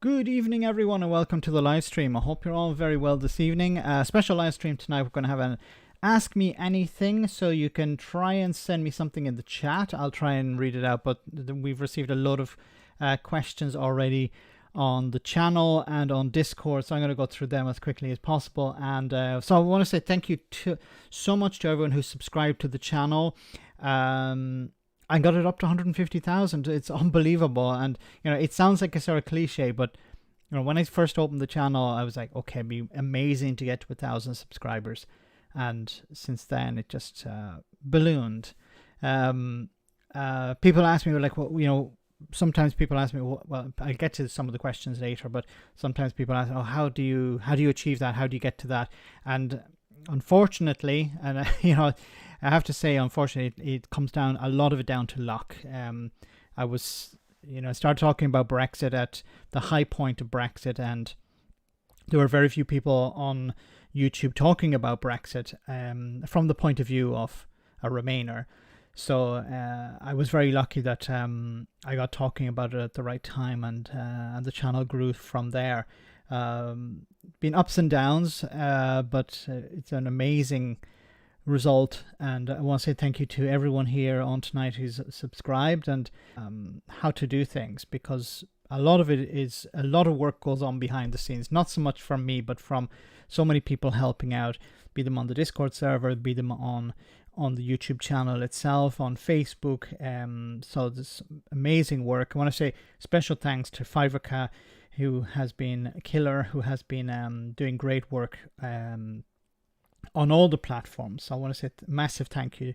Good evening, everyone, and welcome to the live stream. I hope you're all very well this evening. Special live stream tonight. We're going to have an Ask Me Anything, so you can try and send me something in the chat. I'll try and read it out, but we've received a lot of questions already on the channel and on Discord, so I'm going to go through them as quickly as possible. And so I want to say thank you so much to everyone who subscribed to the channel. I got it up to 150,000. It's unbelievable. And, you know, it sounds like a sort of cliche, but, you know, when I first opened the channel, I was like, okay, it'd be amazing to get to 1,000 subscribers. And since then, it just ballooned. People ask me, like, well, you know, sometimes people ask me, well, I'll get to some of the questions later, but sometimes people ask, oh, how do you achieve that? How do you get to that? And unfortunately, and you know, I have to say, unfortunately, it comes down, a lot of it down to luck. I was, you know, started talking about Brexit at the high point of Brexit, and there were very few people on YouTube talking about Brexit from the point of view of a Remainer. So I was very lucky that I got talking about it at the right time, and the channel grew from there. Been ups and downs, but it's an amazing result, and I want to say thank you to everyone here on tonight who's subscribed, and how to do things, because a lot of it is, a lot of work goes on behind the scenes, not so much from me, but from so many people helping out, be them on the Discord server, be them on the YouTube channel itself, on Facebook. So this amazing work. I want to say special thanks to Fiverka, who has been a killer, who has been doing great work on all the platforms. So I want to say massive thank you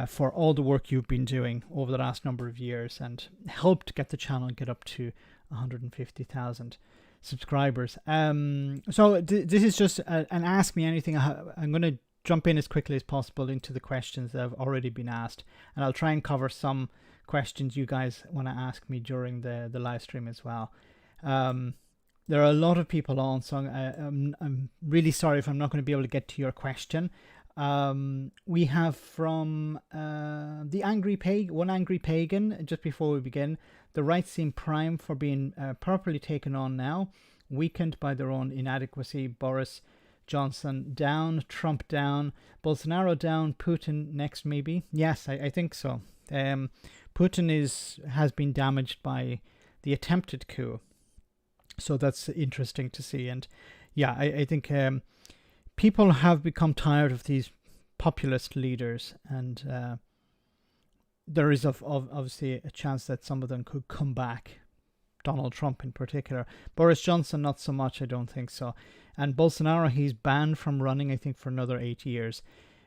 for all the work you've been doing over the last number of years, and helped get the channel get up to 150,000 subscribers. So this is just an Ask Me Anything. I'm going to jump in as quickly as possible into the questions that have already been asked, and I'll try and cover some questions you guys want to ask me during the live stream as well. There are a lot of people on, so I'm really sorry if I'm not going to be able to get to your question. We have from the one angry pagan, just before we begin: the rights seem prime for being properly taken on now, weakened by their own inadequacy. Boris Johnson down, Trump down, Bolsonaro down, Putin next maybe. Yes, I think so. Putin has been damaged by the attempted coup. So that's interesting to see. And yeah, I think people have become tired of these populist leaders, and there is obviously a chance that some of them could come back. Donald Trump in particular. Boris Johnson, not so much, I don't think so. And Bolsonaro, he's banned from running, I think, for another 8 years.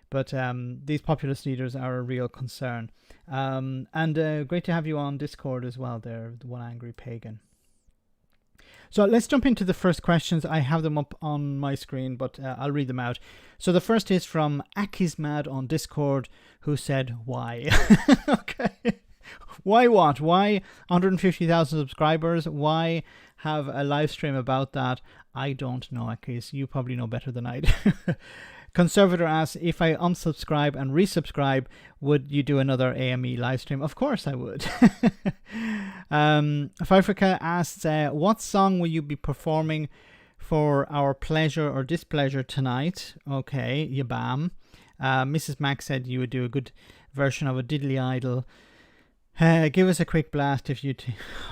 But these populist leaders are a real concern. And great to have you on Discord as well there, the one angry pagan. So let's jump into the first questions. I have them up on my screen, but I'll read them out. So the first is from Akismad on Discord, who said, why? Okay. Why what? Why 150,000 subscribers? Why have a live stream about that? I don't know, Akis. You probably know better than I do. Conservator asks, if I unsubscribe and resubscribe, would you do another AME live stream? Of course I would. Fifrika asks, what song will you be performing for our pleasure or displeasure tonight? Okay, yabam. Mrs. Mac said you would do a good version of a Diddly Idol. Give us a quick blast if you...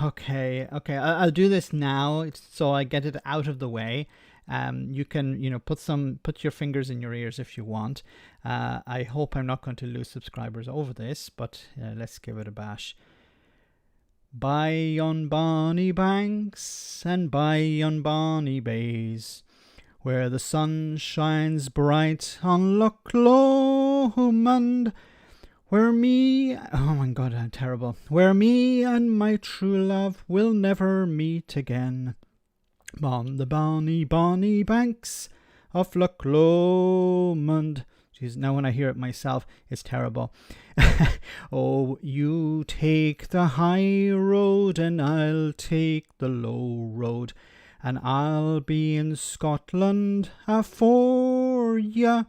Okay, I'll do this now so I get it out of the way. You can, you know, put your fingers in your ears if you want. I hope I'm not going to lose subscribers over this, but let's give it a bash. By on bonny banks and by on bonny bays, where the sun shines bright on Loch Lomond, where me... Oh my God, I'm terrible. Where me and my true love will never meet again. On the bonny, bonny banks of Loch Lomond. Jeez, now when I hear it myself, it's terrible. Oh, you take the high road and I'll take the low road, and I'll be in Scotland afore ya.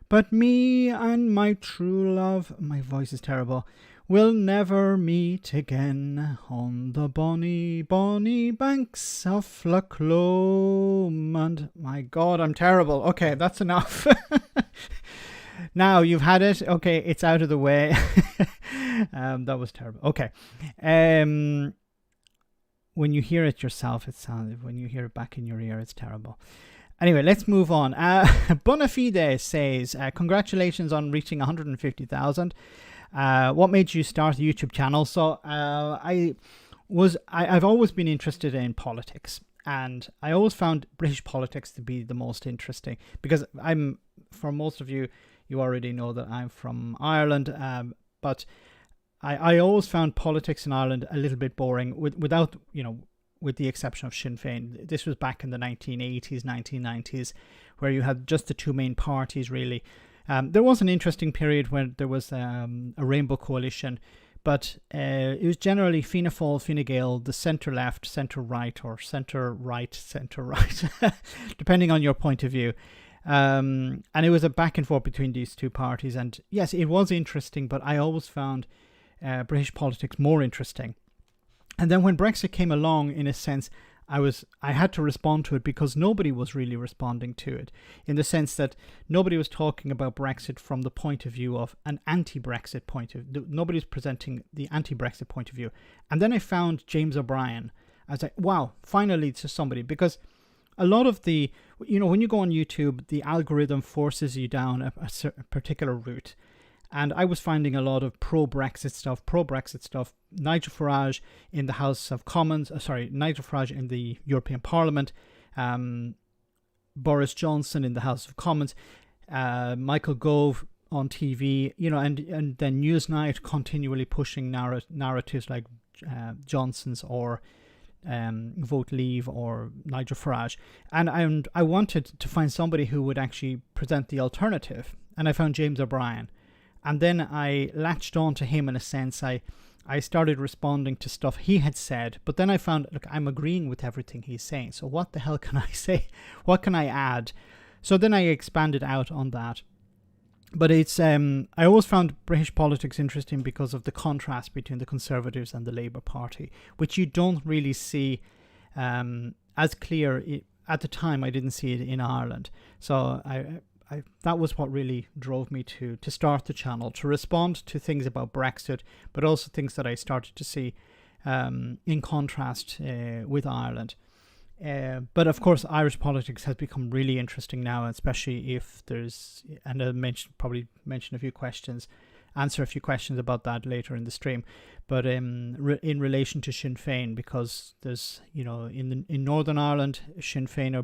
But me and my true love, my voice is terrible, We'll never meet again on the bonny, bonny banks of Loch Lomond. My God, I'm terrible. Okay, that's enough. Now you've had it. Okay, it's out of the way. That was terrible. Okay. When you hear it yourself, it sounds. When you hear it back in your ear, it's terrible. Anyway, let's move on. Bonafide says, congratulations on reaching 150,000. What made you start a YouTube channel? So I've always been interested in politics, and I always found British politics to be the most interesting, because for most of you, you already know that I'm from Ireland, but I always found politics in Ireland a little bit boring, with the exception of Sinn Féin. This was back in the 1980s, 1990s, where you had just the two main parties, really. There was an interesting period when there was a rainbow coalition, but it was generally Fianna Fáil, Fine Gael, the centre-left, centre-right, or centre-right, centre-right, depending on your point of view. And it was a back and forth between these two parties. And yes, it was interesting, but I always found British politics more interesting. And then when Brexit came along, in a sense, I had to respond to it, because nobody was really responding to it, in the sense that nobody was talking about Brexit from the point of view of an anti-Brexit point of view. Nobody was presenting the anti-Brexit point of view. And then I found James O'Brien. I was like, wow, finally it's somebody, because a lot of the, when you go on YouTube, the algorithm forces you down a particular route. And I was finding a lot of pro-Brexit stuff. Nigel Farage in the House of Commons, Nigel Farage in the European Parliament, Boris Johnson in the House of Commons, Michael Gove on TV, and then Newsnight continually pushing narratives like Johnson's or Vote Leave or Nigel Farage. And I wanted to find somebody who would actually present the alternative. And I found James O'Brien. And then I latched on to him in a sense. I started responding to stuff he had said, but then I found, look, I'm agreeing with everything he's saying. So what the hell can I say? What can I add? So then I expanded out on that. But it's I always found British politics interesting because of the contrast between the Conservatives and the Labour Party, which you don't really see as clear. At the time, I didn't see it in Ireland. So that was what really drove me to start the channel, to respond to things about Brexit, but also things that I started to see in contrast with Ireland. But of course, Irish politics has become really interesting now, especially if there's, and I'll answer a few questions about that later in the stream. But in relation to Sinn Féin, because there's, in Northern Ireland, Sinn Féin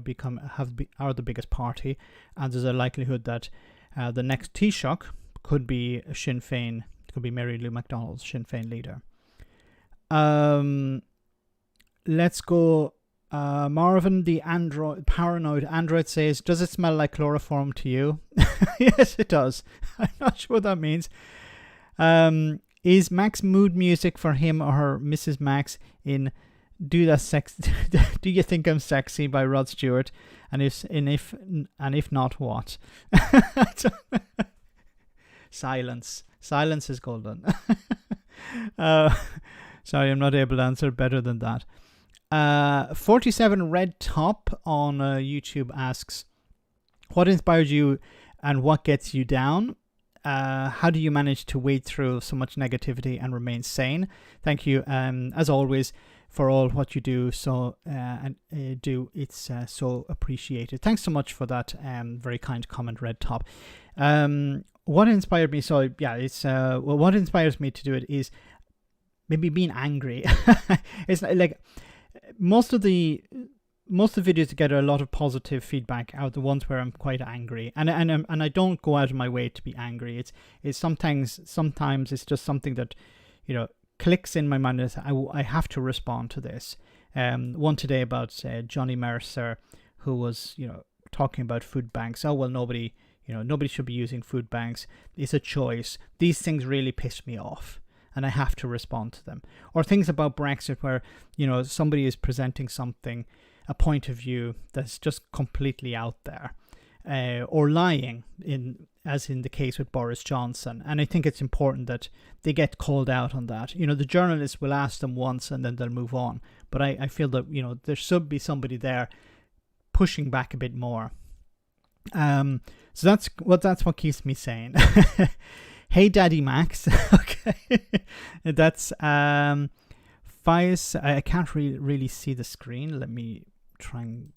are the biggest party, and there's a likelihood that the next Taoiseach could be Sinn Féin, could be Mary Lou McDonald's Sinn Féin leader. Let's go. Marvin, the paranoid android, says, does it smell like chloroform to you? Yes, it does. I'm not sure what that means. Is Max mood music for him or her Mrs. Max in Do You Think I'm Sexy by Rod Stewart? And if not, what? Silence is golden. Sorry, I'm not able to answer better than that. 47 Red Top on YouTube asks, what inspired you and what gets you down? How do you manage to wade through so much negativity and remain sane? Thank you, as always, for all what you do. It's so appreciated. Thanks so much for that very kind comment, Red Top. What inspired me? So yeah, it's what inspires me to do it is maybe being angry. It's like most of the videos that get a lot of positive feedback are the ones where I'm quite angry, and I don't go out of my way to be angry. It's sometimes it's just something that clicks in my mind and I have to respond to this. One today about Johnny Mercer, who was talking about food banks. Oh well, nobody should be using food banks. It's a choice. These things really piss me off, and I have to respond to them. Or things about Brexit where somebody is presenting a point of view that's just completely out there, or lying as in the case with Boris Johnson. And I think it's important that they get called out on that. You know, the journalists will ask them once and then they'll move on. But I feel that, you know, there should be somebody there pushing back a bit more. So that's what keeps me sane. Hey, Daddy Max. Okay. That's Fies. I can't really see the screen. Let me try and...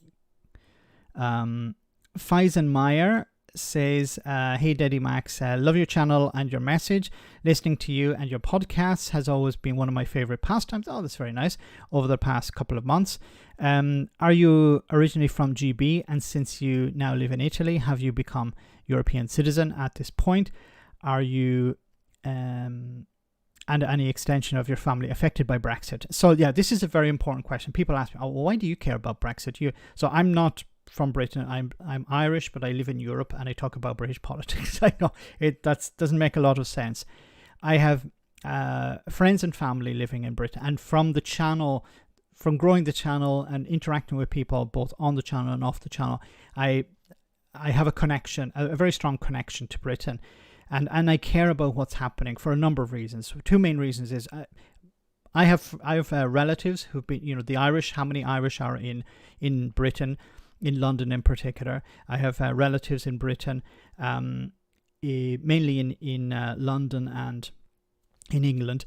Feisenmeyer says, hey Daddy Max, love your channel and your message. Listening to you and your podcasts has always been one of my favorite pastimes. Oh, that's very nice. Over the past couple of months. Are you originally from GB, and since you now live in Italy, have you become European citizen at this point? Are you and any extension of your family affected by Brexit? So yeah, this is a very important question. People ask me, oh, why do you care about Brexit? So I'm not from Britain. I'm Irish, but I live in Europe and I talk about British politics. I know that doesn't make a lot of sense. I have friends and family living in Britain, and from growing the channel and interacting with people both on the channel and off the channel, I have a very strong connection to Britain, and I care about what's happening for a number of reasons. Two main reasons is I have relatives who've been, you know, the Irish. How many Irish are in Britain? In London in particular. I have relatives in Britain, mainly in London and in England.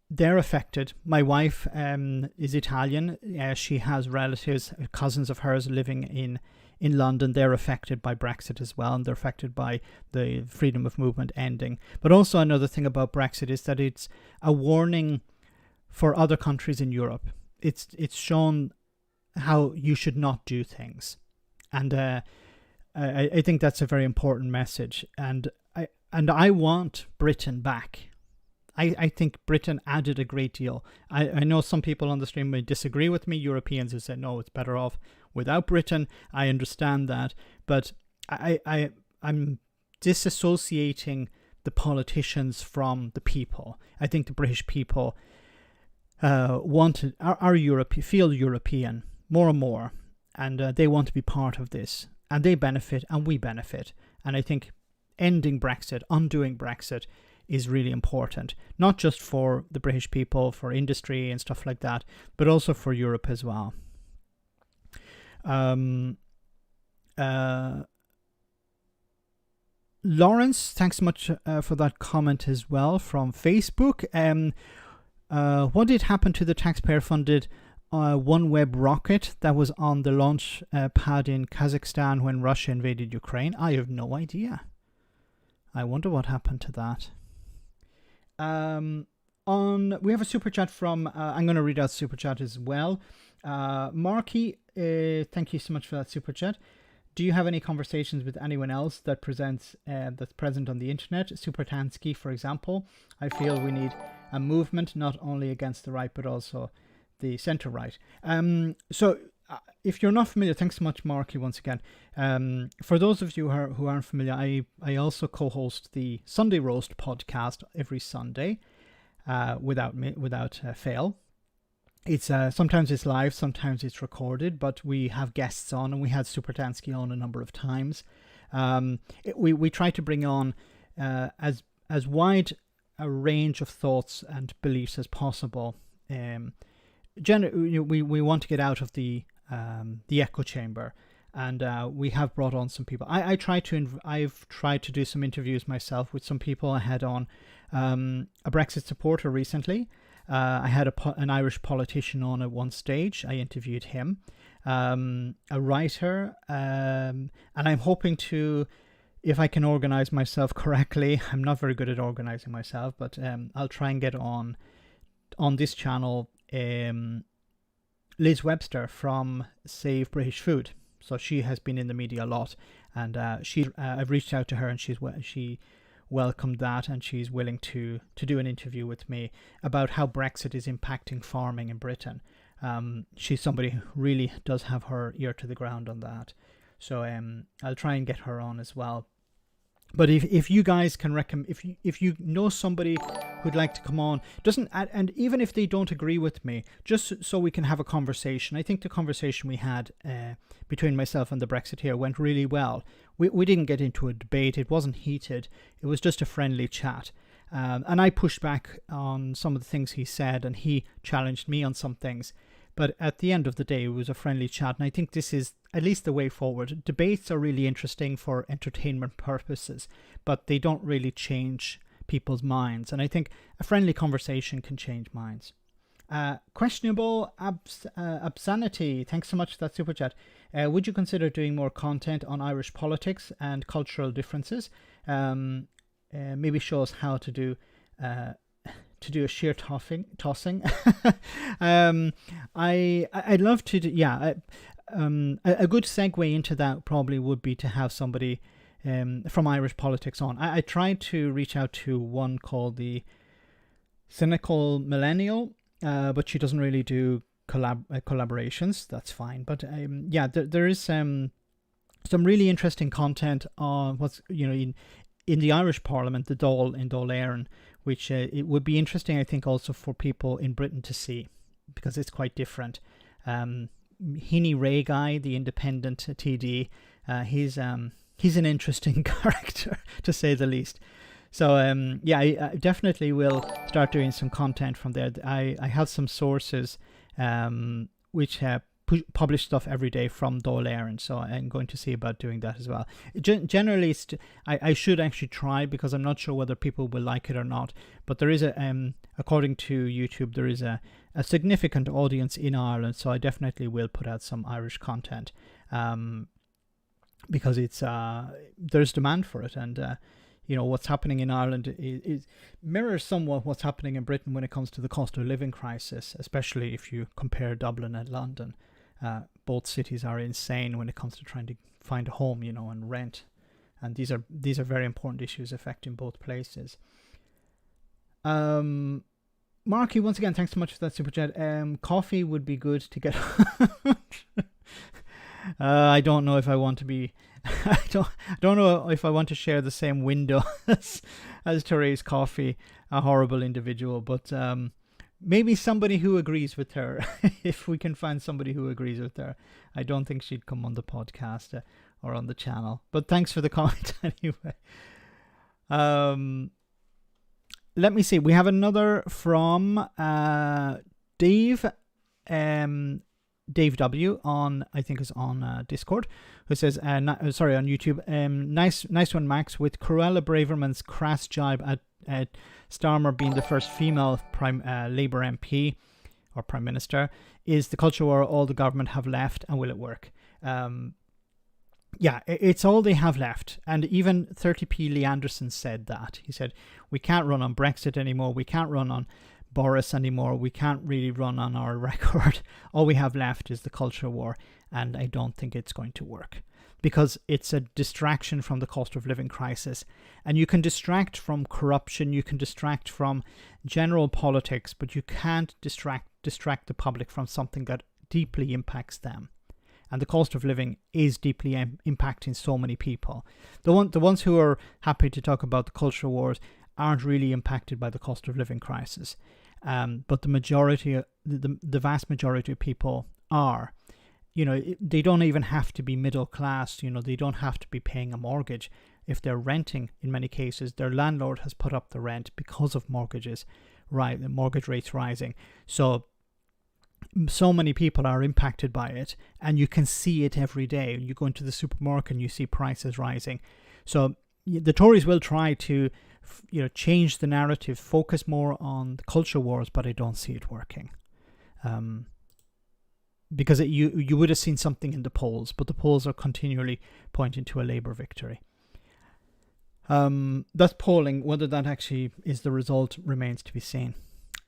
They're affected. My wife is Italian. She has relatives, cousins of hers living in London. They're affected by Brexit as well, and they're affected by the freedom of movement ending. But also another thing about Brexit is that it's a warning for other countries in Europe. It's shown how you should not do things, and I think that's a very important message. And I want Britain back. I think Britain added a great deal. I know some people on the stream may disagree with me. Europeans who say no, it's better off without Britain. I understand that, but I'm disassociating the politicians from the people. I think the British people feel European more and more, and they want to be part of this, and they benefit and we benefit. And I think ending Brexit, undoing Brexit, is really important, not just for the British people, for industry and stuff like that, but also for Europe as well. Lawrence, thanks so much for that comment as well from Facebook. What did happen to the taxpayer-funded OneWeb rocket that was on the launch pad in Kazakhstan when Russia invaded Ukraine? I have no idea. I wonder what happened to that. We have a super chat from I'm going to read out super chat as well. Marky, thank you so much for that super chat. Do you have any conversations with anyone else that's present on the internet? Supertansky, for example. I feel we need a movement not only against the right but also the center right. So if you're not familiar, thanks so much, Marky, once again. For those of you who aren't familiar, I also co-host the Sunday Roast podcast every Sunday, without fail. It's sometimes it's live, sometimes it's recorded, but we have guests on, and we had Supertansky on a number of times. We try to bring on as wide a range of thoughts and beliefs as possible. We want to get out of the echo chamber, and we have brought on some people. I've tried to do some interviews myself with some people. I had on a Brexit supporter recently. I had an Irish politician on at one stage. I interviewed him, a writer, and I'm hoping to, if I can organize myself correctly. I'm not very good at organizing myself, but I'll try and get on this channel Liz Webster from Save British Food. So she has been in the media a lot, and I've reached out to her, and she welcomed that, and she's willing to do an interview with me about how Brexit is impacting farming in Britain. She's somebody who really does have her ear to the ground on that. So I'll try and get her on as well. But if you guys can recommend, if you know somebody who'd like to come on, doesn't, and even if they don't agree with me, just so we can have a conversation. I think the conversation we had between myself and the Brexiteer went really well. We didn't get into a debate. It wasn't heated. It was just a friendly chat. And I pushed back on some of the things he said, and he challenged me on some things. But at the end of the day, it was a friendly chat. And I think this is at least the way forward. Debates are really interesting for entertainment purposes, but they don't really change people's minds. And I think a friendly conversation can change minds. Questionable obscenity. Thanks so much for that super chat. Would you consider doing more content on Irish politics and cultural differences? Maybe show us how to do a sheer tossing. I'd love to do, a good segue into that probably would be to have somebody from Irish politics on. I tried to reach out to one called the Cynical Millennial, but she doesn't really do collaborations. That's fine. But there is some really interesting content on what's in the Irish Parliament, the Dáil in Dáil Éireann, which it would be interesting, I think, also for people in Britain to see, because it's quite different. Heaney Ray guy, the independent TD, he's an interesting character, to say the least. So I definitely will start doing some content from there. I have some sources which publish stuff every day from Dáil Éireann, so I'm going to see about doing that as well. Generally, I should actually try, because I'm not sure whether people will like it or not. But there is according to YouTube, there is a significant audience in Ireland, so I definitely will put out some Irish content, because it's there's demand for it, and what's happening in Ireland is mirrors somewhat what's happening in Britain when it comes to the cost of living crisis, especially if you compare Dublin and London. Both cities are insane when it comes to trying to find a home, and rent, and these are very important issues affecting both places. Marky, once again, thanks so much for that super chat. Coffee would be good to get. I don't know if I want to be. I don't know if I want to share the same window as Therese Coffey, a horrible individual. But maybe somebody who agrees with her. If we can find somebody who agrees with her, I don't think she'd come on the podcast or on the channel. But thanks for the comment anyway. Let me see. We have another from Dave. Dave W on, I think is on Discord, who says, on YouTube, nice one, Max, with Cruella Braverman's crass jibe at Starmer being the first female Labour MP or Prime Minister. Is the culture war all the government have left, and will it work? It's all they have left. And even 30p Lee Anderson said that. He said, we can't run on Brexit anymore, we can't run on Boris anymore, we can't really run on our record. All we have left is the culture war, and I don't think it's going to work, because it's a distraction from the cost of living crisis. And you can distract from corruption, you can distract from general politics, but you can't distract the public from something that deeply impacts them. And the cost of living is deeply impacting so many people. The ones who are happy to talk about the culture wars aren't really impacted by the cost of living crisis. But the majority, the vast majority of people are. They don't even have to be middle class. They don't have to be paying a mortgage. If they're renting, in many cases, their landlord has put up the rent because of mortgages, right? The mortgage rates rising. So many people are impacted by it, and you can see it every day. You go into the supermarket and you see prices rising. So the Tories will try to change the narrative, focus more on the culture wars, but I don't see it working. Because you would have seen something in the polls, but the polls are continually pointing to a Labour victory. That's polling. Whether that actually is the result remains to be seen.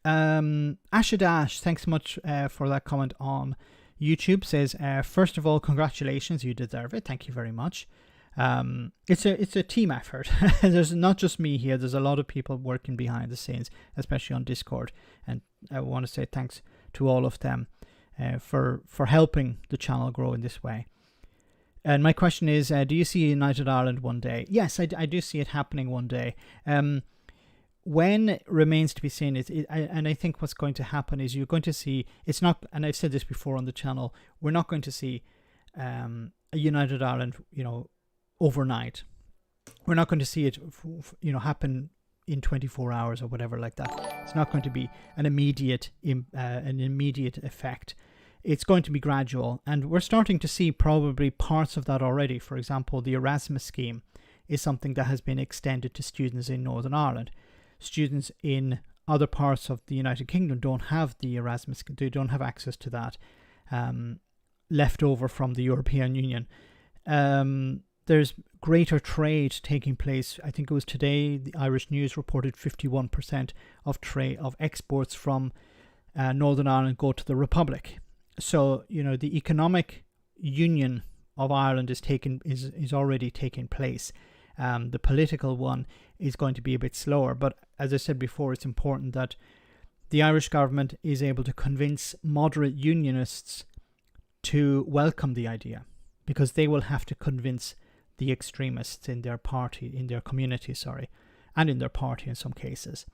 Ashadash, thanks so much for that comment on YouTube. Says, first of all, congratulations, you deserve it. Thank you very much. It's a team effort. There's not just me here. There's a lot of people working behind the scenes, especially on Discord, and I want to say thanks to all of them for helping the channel grow in this way. And my question is, do you see United Ireland one day? Yes, I do see it happening one day. when it remains to be seen, and I think what's going to happen is you're going to see, it's not, and I've said this before on the channel, we're not going to see a united Ireland, overnight. We're not going to see it, happen in 24 hours or whatever like that. It's not going to be an immediate effect. It's going to be gradual, and we're starting to see probably parts of that already. For example, the Erasmus scheme is something that has been extended to students in Northern Ireland. Students in other parts of the United Kingdom don't have the Erasmus, they don't have access to that, left over from the European Union. There's greater trade taking place. I think it was today, the Irish News reported 51% of exports from Northern Ireland go to the Republic. So, the economic union of Ireland is already taking place. The political one is going to be a bit slower, but as I said before, it's important that the Irish government is able to convince moderate unionists to welcome the idea, because they will have to convince the extremists in their party, in their community, and in their party in some cases.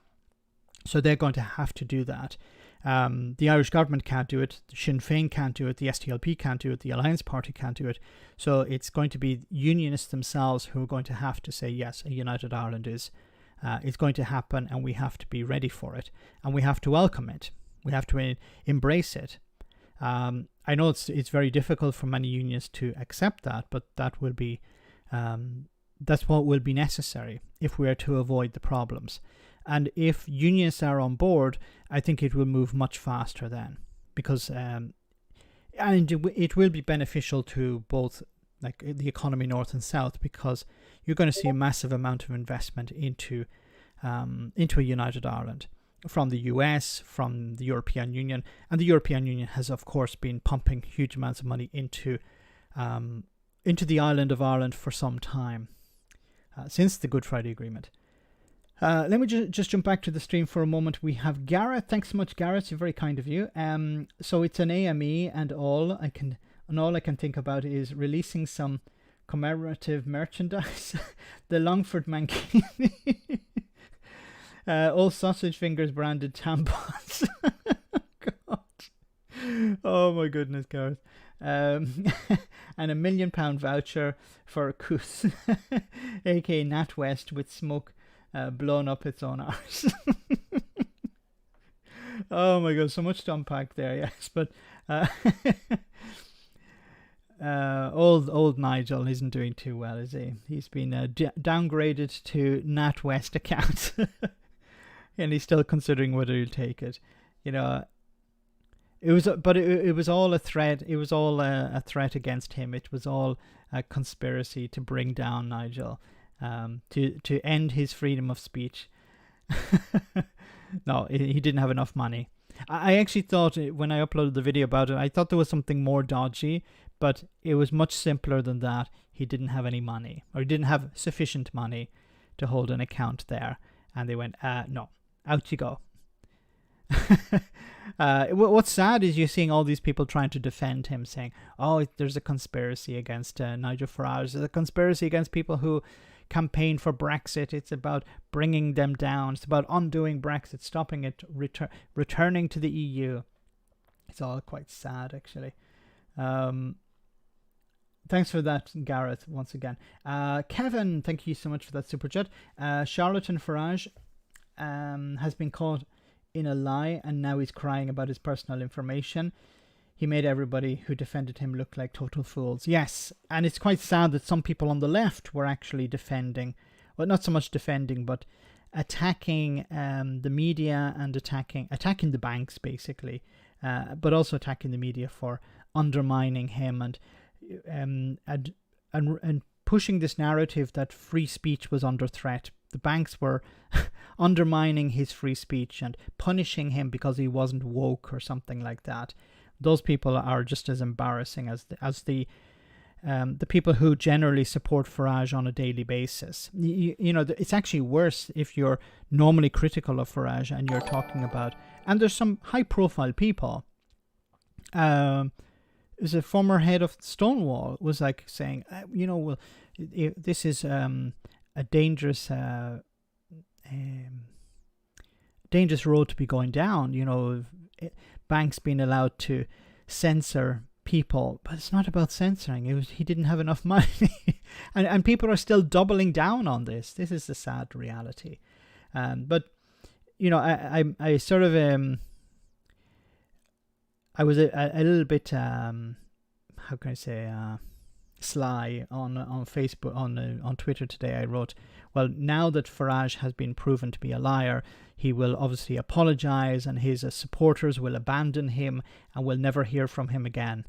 So they're going to have to do that. The Irish government can't do it, Sinn Féin can't do it, the SDLP can't do it, the Alliance Party can't do it. So it's going to be unionists themselves who are going to have to say, yes, a united Ireland is going to happen, and we have to be ready for it, and we have to welcome it. We have to embrace it. I know it's very difficult for many unions to accept that, but that will be that's what will be necessary if we are to avoid the problems. And if unions are on board, I think it will move much faster then, because and it will be beneficial to both, like the economy north and south, because you're going to see a massive amount of investment into a united Ireland from the US, from the European Union, and the European Union has of course been pumping huge amounts of money into the island of Ireland for some time, since the Good Friday Agreement. Let me just jump back to the stream for a moment. We have Gareth. Thanks so much, Gareth. You're very kind of you. So it's an AME, and all I can think about is releasing some commemorative merchandise. The Longford Mankini. All sausage fingers branded tampons. God. Oh my goodness, Gareth. And a £1 million voucher for a Coos, aka NatWest, with smoke blown up its own arse. Oh my god, so much to unpack there, yes. But old Nigel isn't doing too well, is he? He's been downgraded to NatWest account, and he's still considering whether he'll take it. It was all a threat. It was all a threat against him. It was all a conspiracy to bring down Nigel, to end his freedom of speech. No, he didn't have enough money. I actually thought, when I uploaded the video about it, I thought there was something more dodgy, but it was much simpler than that. He didn't have any money, or he didn't have sufficient money to hold an account there. And they went, no, out you go. What's sad is you're seeing all these people trying to defend him, saying, oh, there's a conspiracy against Nigel Farage. There's a conspiracy against people who campaign for Brexit. It's about bringing them down. It's about undoing Brexit, stopping it, returning to the EU. It's all quite sad, actually. Thanks for that, Gareth, once again. Kevin, thank you so much for that super chat. Charlatan Farage has been caught in a lie, and now he's crying about his personal information. He made everybody who defended him look like total fools. Yes, and it's quite sad that some people on the left were actually defending, well, not so much defending, but attacking the media and attacking the banks, basically, but also attacking the media for undermining him and pushing this narrative that free speech was under threat. The banks were undermining his free speech and punishing him because he wasn't woke or something like that. Those people are just as embarrassing as the people who generally support Farage on a daily basis. It's actually worse if you're normally critical of Farage and you're talking about, and there's some high-profile people. There's a former head of Stonewall was like saying, this is a dangerous dangerous road to be going down. You know, banks being allowed to censor people, but it's not about censoring. He didn't have enough money, and people are still doubling down on this. This is the sad reality. But you know, I sort of I was a little bit how can I say sly on Facebook, on Twitter today. I wrote, well, now that Farage has been proven to be a liar, he will obviously apologize, and his supporters will abandon him, and we'll never hear from him again.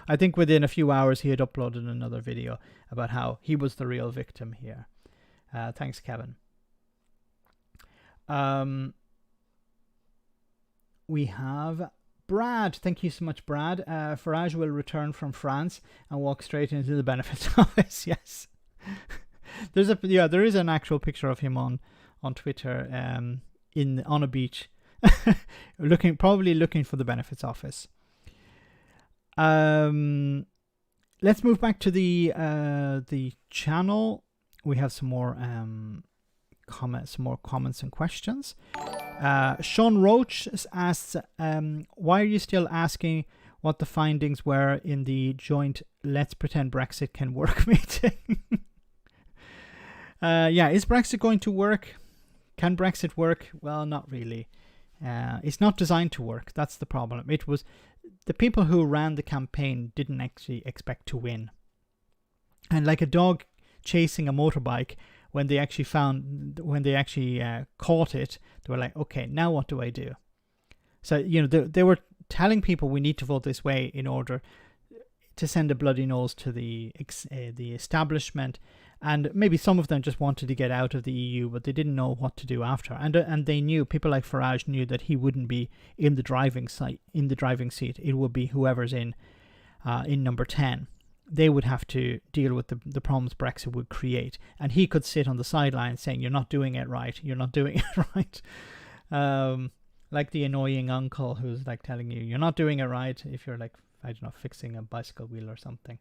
I think within a few hours he had uploaded another video about how he was the real victim here. Thanks, Kevin. We have Brad. Thank you so much, Brad. Farage will return from France and walk straight into the benefits office. Yes. There is an actual picture of him on Twitter on a beach probably looking for the benefits office. Let's move back to the channel. We have some more comments and questions. Sean Roach asks, why are you still asking what the findings were in the joint Let's Pretend Brexit Can Work meeting? Is Brexit going to work? Can Brexit work? Well, not really. It's not designed to work. That's the problem. It was the people who ran the campaign didn't actually expect to win. And like a dog chasing a motorbike, when they actually caught it, they were like, okay, now what do I do? So, you know, they were telling people we need to vote this way in order to send a bloody nose to the establishment. And maybe some of them just wanted to get out of the EU, but they didn't know what to do after. And they knew, people like Farage knew that he wouldn't be in the driving seat. It would be whoever's in number 10. They would have to deal with the problems Brexit would create. And he could sit on the sidelines saying, you're not doing it right. You're not doing it right. Like the annoying uncle who's like telling you, you're not doing it right if you're like, I don't know, fixing a bicycle wheel or something.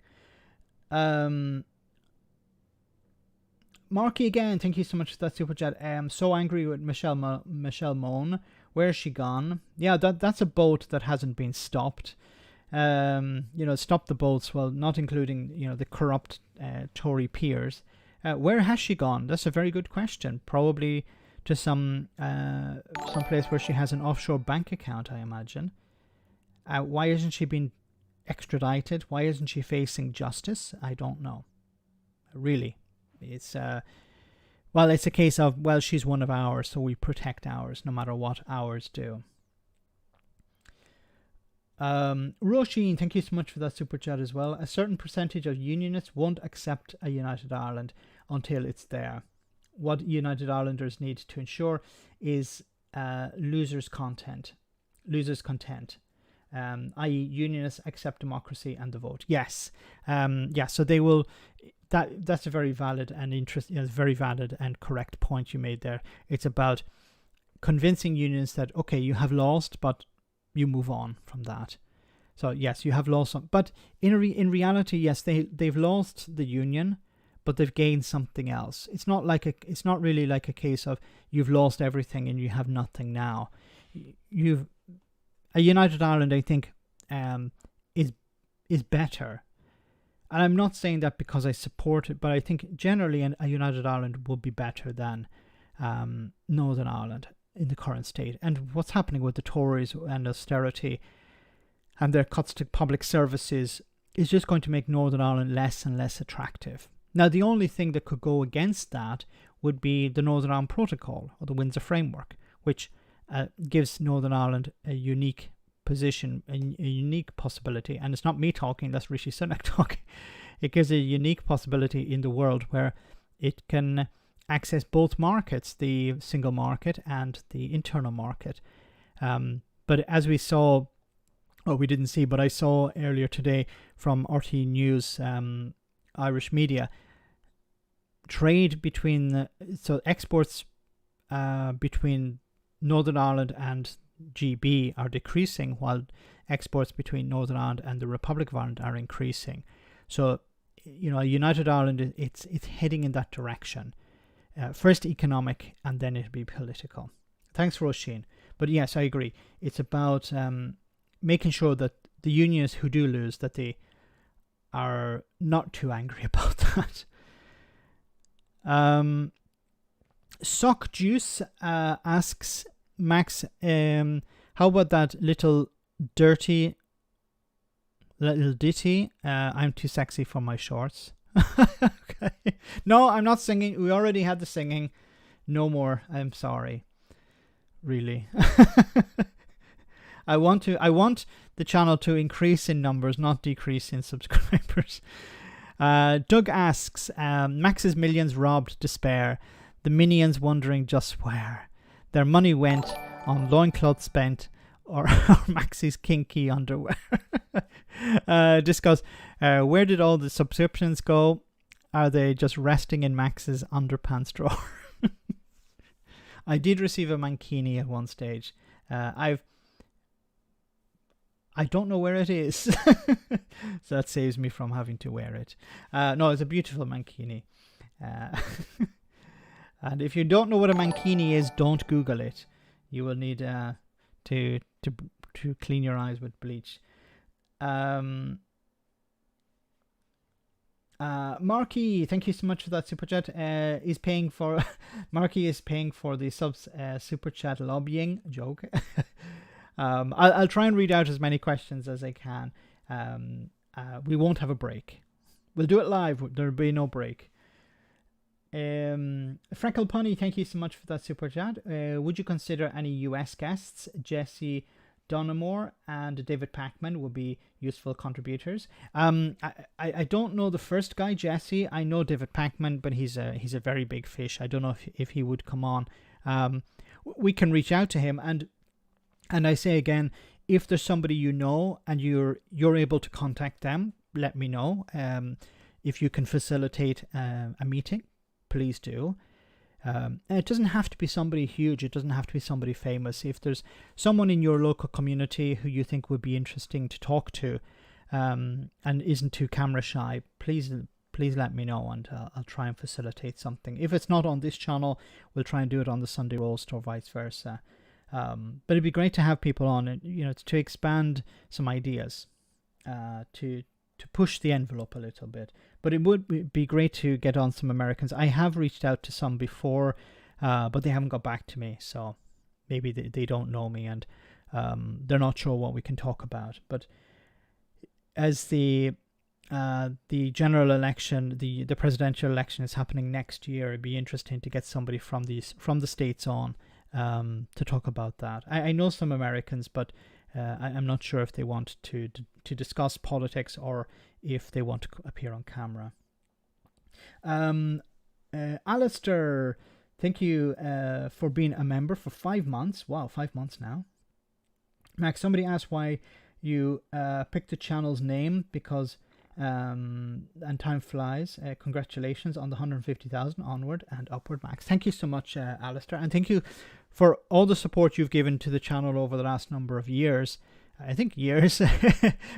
Marky again, thank you so much for that super chat. So angry with Michelle Moan. Where's she gone? Yeah, that's a boat that hasn't been stopped. Stop the boats, well, not including, the corrupt Tory peers. Where has she gone? That's a very good question. Probably to some place where she has an offshore bank account, I imagine. Why isn't she being extradited? Why isn't she facing justice? I don't know. Really. It's a case of, well, she's one of ours, so we protect ours no matter what ours do. Roisin, thank you so much for that super chat as well. A certain percentage of unionists won't accept a United Ireland until it's there. What United Irelanders need to ensure is losers' content, i.e. unionists accept democracy and the vote. Yes, so they will. That's a very valid and very valid and correct point you made there. It's about convincing unions that, okay, you have lost, but you move on from that. So yes, you have lost some, but in reality, yes, they've lost the union, but they've gained something else. It's not really like a case of you've lost everything and you have nothing now. A United Ireland, I think, is better. And I'm not saying that because I support it, but I think generally a United Ireland would be better than Northern Ireland in the current state. And what's happening with the Tories and austerity and their cuts to public services is just going to make Northern Ireland less and less attractive. Now, the only thing that could go against that would be the Northern Ireland Protocol or the Windsor Framework, which gives Northern Ireland a unique position, a unique possibility. And it's not me talking, that's Rishi Sunak talking. It gives a unique possibility in the world where it can access both markets, the single market and the internal market. But as we saw, we didn't see, but I saw earlier today from RT News, Irish media, trade between, exports between Northern Ireland and GB are decreasing, while exports between Northern Ireland and the Republic of Ireland are increasing. So, a United Ireland, it's heading in that direction. First economic, and then it'll be political. Thanks, Roisin. But yes, I agree. It's about making sure that the unions who do lose, that they are not too angry about that. Sock Juice asks, Max, how about that little ditty? I'm too sexy for my shorts. Okay. No, I'm not singing. We already had the singing. No more. I'm sorry. Really. I want the channel to increase in numbers, not decrease in subscribers. Doug asks, Max's millions robbed despair, the minions wondering just where their money went on loincloth spent or Max's kinky underwear. Discuss, where did all the subscriptions go? Are they just resting in Max's underpants drawer? I did receive a mankini at one stage. I don't know where it is. So that saves me from having to wear it. No, it's a beautiful mankini. And if you don't know what a mankini is, don't Google it. You will need to clean your eyes with bleach. Marky, thank you so much for that super chat. Is paying for Marky is paying for the subs super chat lobbying joke. I'll try and read out as many questions as I can. We won't have a break. We'll do it live. There'll be no break. Freckle Pony, thank you so much for that super chat. Would you consider any US guests? Jesse Donamore and David Pacman would be useful contributors. I don't know the first guy, Jesse. I know David Pacman, but he's a very big fish. I don't know if he would come on. We can reach out to him, and I say again, if there's somebody you know and you're able to contact them, let me know. If you can facilitate a meeting, please do. It doesn't have to be somebody huge. It doesn't have to be somebody famous. If there's someone in your local community who you think would be interesting to talk to, and isn't too camera shy, please let me know, and I'll try and facilitate something. If it's not on this channel, we'll try and do it on the Sunday Roast or vice versa. But it'd be great to have people on, and to expand some ideas, to push the envelope a little bit. But it would be great to get on some Americans. I have reached out to some before, but they haven't got back to me. So maybe they don't know me, and they're not sure what we can talk about. But as the general election, the presidential election is happening next year, it'd be interesting to get somebody from the States on to talk about that. I know some Americans, but I'm not sure if they want to discuss politics or if they want to appear on camera. Alistair, thank you for being a member for 5 months. Wow, 5 months now. Max, somebody asked why you picked the channel's name, because and time flies. Congratulations on the 150,000. Onward and upward, Max. Thank you so much, Alistair, and thank you for all the support you've given to the channel over the last number of years. I think years,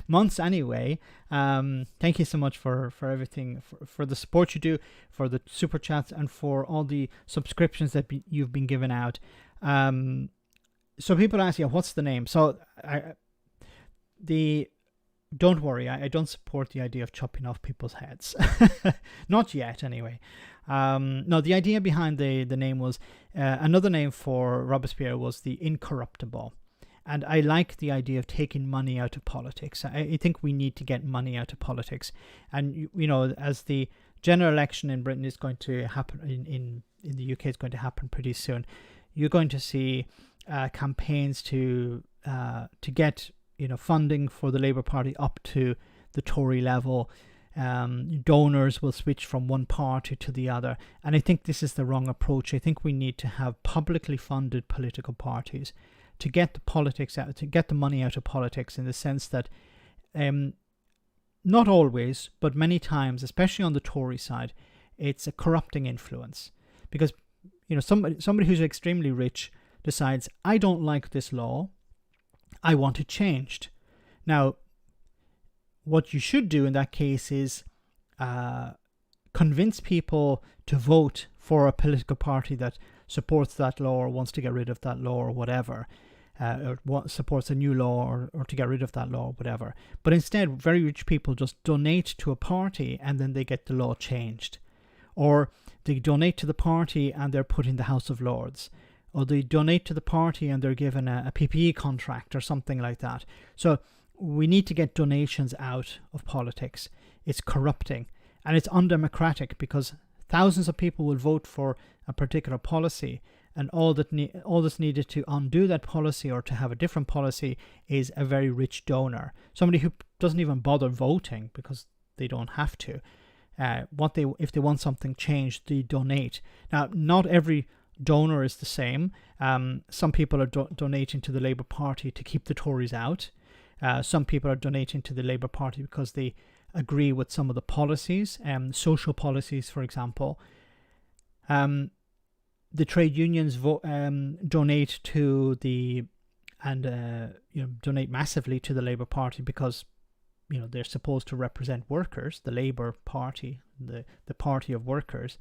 months anyway. Thank you so much for everything, for the support you do, for the super chats, and for all the subscriptions that you've been giving out. So people ask, what's the name? So don't worry, I don't support the idea of chopping off people's heads. Not yet, anyway. No, the idea behind the name was, another name for Robespierre was the Incorruptible. And I like the idea of taking money out of politics. I think we need to get money out of politics. And, as the general election in Britain is going to happen, in the UK is going to happen pretty soon, you're going to see campaigns to get funding for the Labour Party up to the Tory level. Donors will switch from one party to the other, and I think this is the wrong approach. I think we need to have publicly funded political parties to get the politics out, to get the money out of politics, in the sense that not always, but many times, especially on the Tory side, it's a corrupting influence, because somebody who's extremely rich decides, I don't like this law, I want it changed. Now, what you should do in that case is convince people to vote for a political party that supports that law or wants to get rid of that law or whatever, supports a new law or to get rid of that law or whatever. But instead, very rich people just donate to a party and then they get the law changed. Or they donate to the party and they're put in the House of Lords. Or they donate to the party and they're given a PPE contract or something like that. So we need to get donations out of politics. It's corrupting and it's undemocratic because thousands of people will vote for a particular policy, and all that's needed to undo that policy or to have a different policy is a very rich donor, somebody who doesn't even bother voting because they don't have to. If they want something changed, they donate. Now, not every donor is the same. Some people are donating to the Labour Party to keep the Tories out. Some people are donating to the Labour Party because they agree with some of the policies, social policies, for example. The trade unions donate to donate massively to the Labour Party because they're supposed to represent workers, the Labour Party, the party of workers.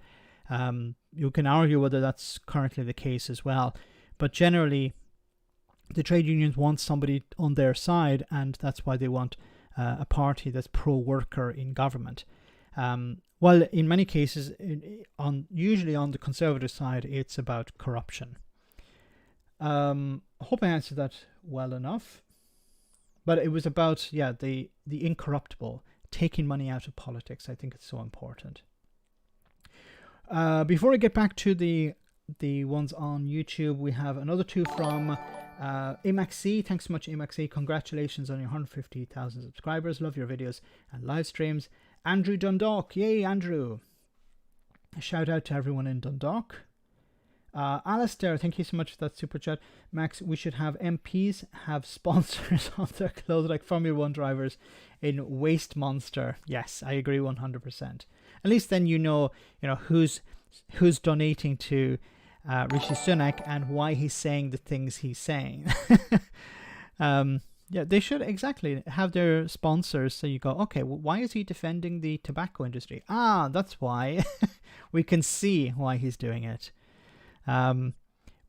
You can argue whether that's currently the case as well, but generally the trade unions want somebody on their side, and that's why they want a party that's pro-worker in government. While in many cases, usually on the Conservative side, it's about corruption. I hope I answered that well enough. But it was about, the incorruptible, taking money out of politics. I think it's so important. Before I get back to the ones on YouTube, we have another two from Imaxi. Thanks so much, Imaxi. Congratulations on your 150,000 subscribers. Love your videos and live streams. Andrew Dundalk. Yay, Andrew. A shout out to everyone in Dundalk. Alistair, thank you so much for that super chat. Max, we should have MPs have sponsors on their clothes like Formula 1 drivers in Waste Monster. Yes, I agree 100%. At least then you know who's donating to Rishi Sunak and why he's saying the things he's saying. They should exactly have their sponsors, so you go, okay, well, why is he defending the tobacco industry? That's why. We can see why he's doing it.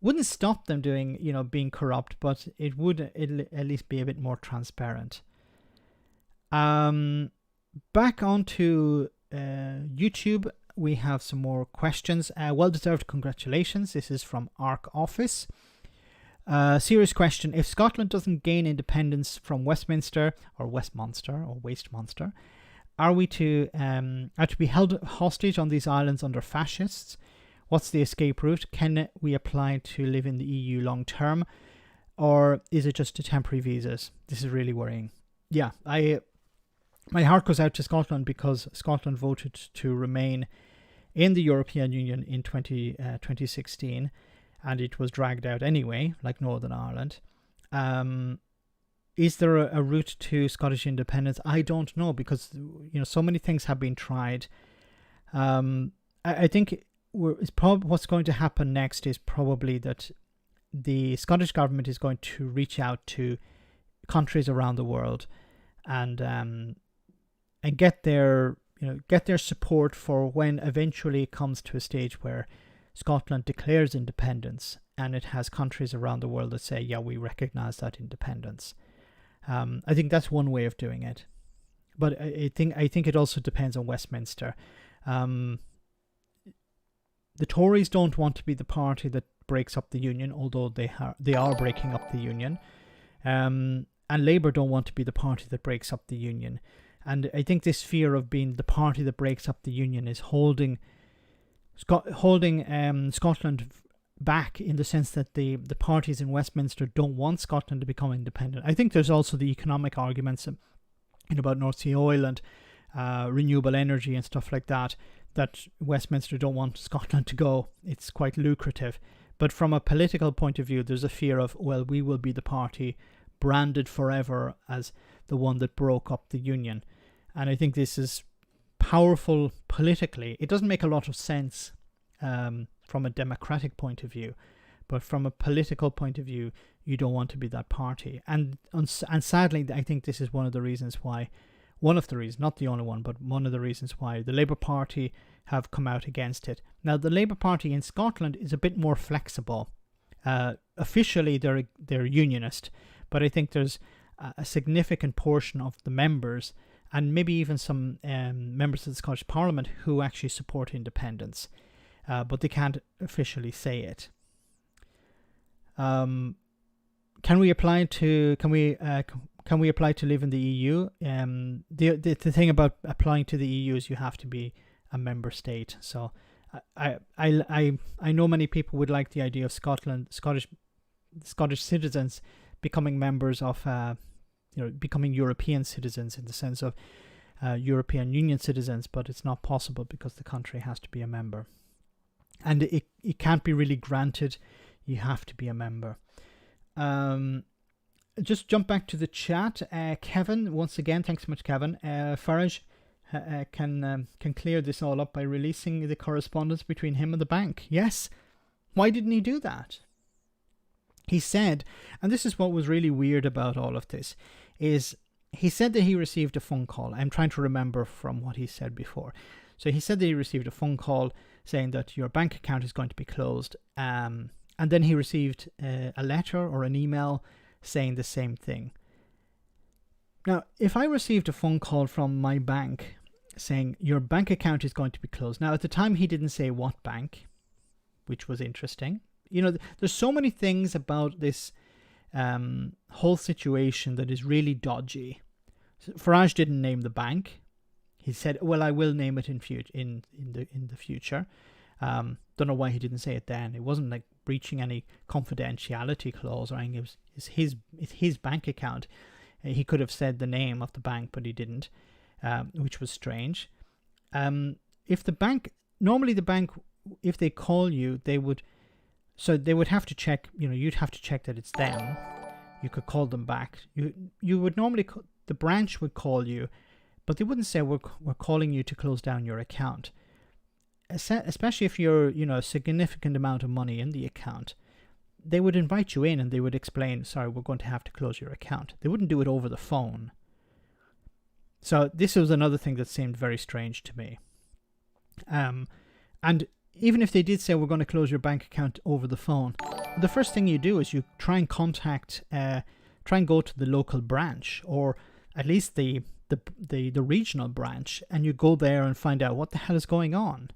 Wouldn't stop them doing, being corrupt, but it'll at least be a bit more transparent. Back onto YouTube, we have some more questions. Well-deserved congratulations. This is from Arc Office. Serious question. If Scotland doesn't gain independence from Westminster, or Wastmonster, are we to be held hostage on these islands under fascists? What's the escape route? Can we apply to live in the EU long term? Or is it just a temporary visas? This is really worrying. Yeah, my heart goes out to Scotland because Scotland voted to remain in the European Union in 2016, and it was dragged out anyway, like Northern Ireland. Is there a route to Scottish independence? I don't know, because so many things have been tried. I think what's going to happen next is probably that the Scottish government is going to reach out to countries around the world and get their support for when eventually it comes to a stage where Scotland declares independence and it has countries around the world that say, yeah, we recognize that independence. I think that's one way of doing it, but I think it also depends on Westminster. The Tories don't want to be the party that breaks up the union, although they are breaking up the union. And Labour don't want to be the party that breaks up the union. And I think this fear of being the party that breaks up the union is holding Scotland back, in the sense that the parties in Westminster don't want Scotland to become independent. I think there's also the economic arguments about North Sea oil and renewable energy and stuff like that Westminster don't want Scotland to go. It's quite lucrative. But from a political point of view, there's a fear of, well, we will be the party branded forever as the one that broke up the union. And I think this is powerful politically. It doesn't make a lot of sense from a democratic point of view, but from a political point of view, you don't want to be that party. And sadly, I think this is one of the reasons, not the only one, but one of the reasons why the Labour Party have come out against it. Now, the Labour Party in Scotland is a bit more flexible. Officially, they're unionist, but I think there's a significant portion of the members, and maybe even some members of the Scottish Parliament, who actually support independence, but they can't officially say it. Can we apply to live in the EU? The thing about applying to the EU is you have to be a member state. So I know many people would like the idea of Scottish citizens becoming members of becoming European citizens in the sense of European Union citizens, but it's not possible because the country has to be a member, and it can't be really granted. You have to be a member. Just jump back to the chat. Kevin, once again, thanks so much, Kevin. Farage can clear this all up by releasing the correspondence between him and the bank. Yes. Why didn't he do that? He said, and this is what was really weird about all of this, is he said that he received a phone call. I'm trying to remember from what he said before. So he said that he received a phone call saying that your bank account is going to be closed. And then he received a letter or an email saying the same thing. Now, if I received a phone call from my bank saying your bank account is going to be closed. Now, at the time, he didn't say what bank, which was interesting. You know, there's so many things about this whole situation that is really dodgy. Farage didn't name the bank. He said, well, I will name it in the future. Don't know why he didn't say it then. It wasn't like breaching any confidentiality clause or anything. It's his bank account. He could have said the name of the bank, but he didn't, which was strange. If the bank, if they call you, they would have to check. You know, you'd have to check that it's them. You could call them back. You would normally the branch would call you, but they wouldn't say we're calling you to close down your account. Especially if you're, a significant amount of money in the account, they would invite you in and they would explain, sorry, we're going to have to close your account. They wouldn't do it over the phone. So this was another thing that seemed very strange to me. And even if they did say we're going to close your bank account over the phone, the first thing you do is you try and go to the local branch, or at least the regional branch, and you go there and find out what the hell is going on.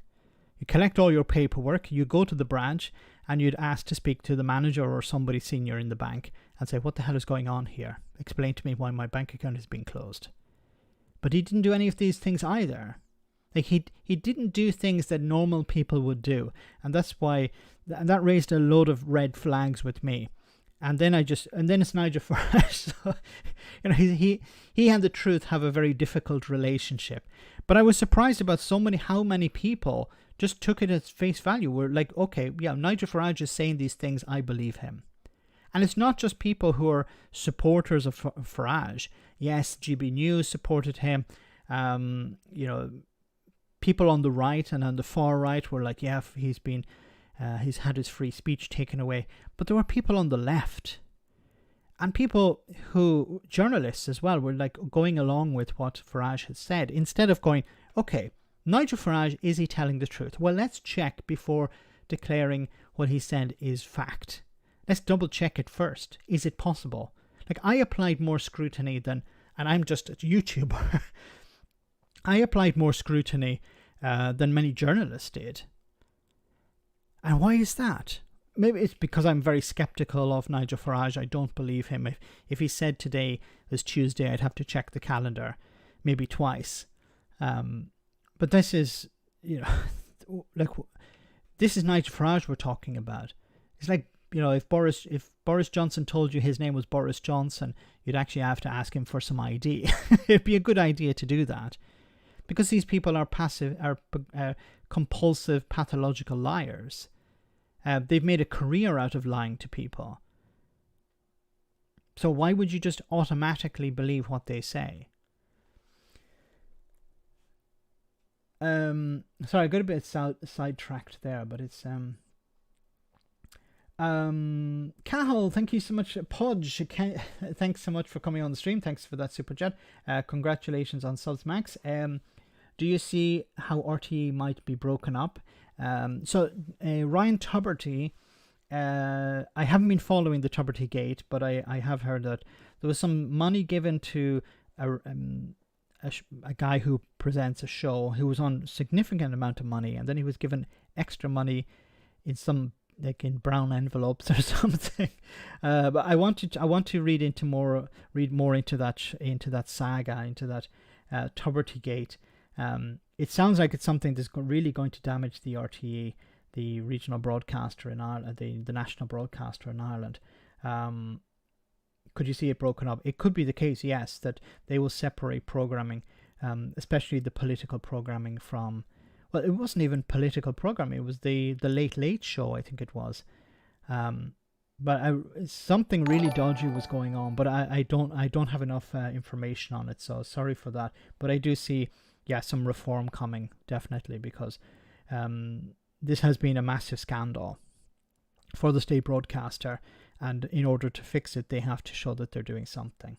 You collect all your paperwork, you go to the branch, and you'd ask to speak to the manager or somebody senior in the bank and say, what the hell is going on here? Explain to me why my bank account has been closed. But he didn't do any of these things either. Like he didn't do things that normal people would do. And that's why that raised a load of red flags with me. And then it's Nigel Farage. So, he and the truth have a very difficult relationship. But I was surprised about how many people just took it as face value. We're like, okay, yeah, Nigel Farage is saying these things, I believe him. And it's not just people who are supporters of Farage. Yes, GB News supported him. People on the right and on the far right were like, yeah, he's had his free speech taken away. But there were people on the left and journalists as well, were like going along with what Farage had said, instead of going, okay, Nigel Farage, is he telling the truth? Well, let's check before declaring what he said is fact. Let's double check it first. Is it possible? Like, I applied more scrutiny and I'm just a YouTuber. I applied more scrutiny than many journalists did. And why is that? Maybe it's because I'm very skeptical of Nigel Farage. I don't believe him. If he said today is Tuesday, I'd have to check the calendar, maybe twice. But this is, this is Nigel Farage we're talking about. It's like, if Boris Johnson told you his name was Boris Johnson, you'd actually have to ask him for some ID. It'd be a good idea to do that, because these people are compulsive, pathological liars. They've made a career out of lying to people. So why would you just automatically believe what they say? Sorry, I got a bit sidetracked there, but it's Cahill, thank you so much. Podge, thanks so much for coming on the stream. Thanks for that super chat. Congratulations on subs, Max. Do you see how RTE might be broken up? Ryan Tuberty, I haven't been following the Tuberty Gate, but I have heard that there was some money given to a guy who presents a show who was on significant amount of money, and then he was given extra money in some, like, in brown envelopes or something. But I want to read more into that saga, into that Tuberty Gate. It sounds like it's something that's really going to damage the RTE, the regional broadcaster in Ireland, the national broadcaster in Ireland. Could you see it broken up? It could be the case, yes, that they will separate programming, especially the political programming from, well, it wasn't even political programming. It was the Late Late Show, I think it was. But something really dodgy was going on, but I don't have enough information on it, so sorry for that. But I do see, some reform coming, definitely, because this has been a massive scandal for the state broadcaster, and in order to fix it, they have to show that they're doing something.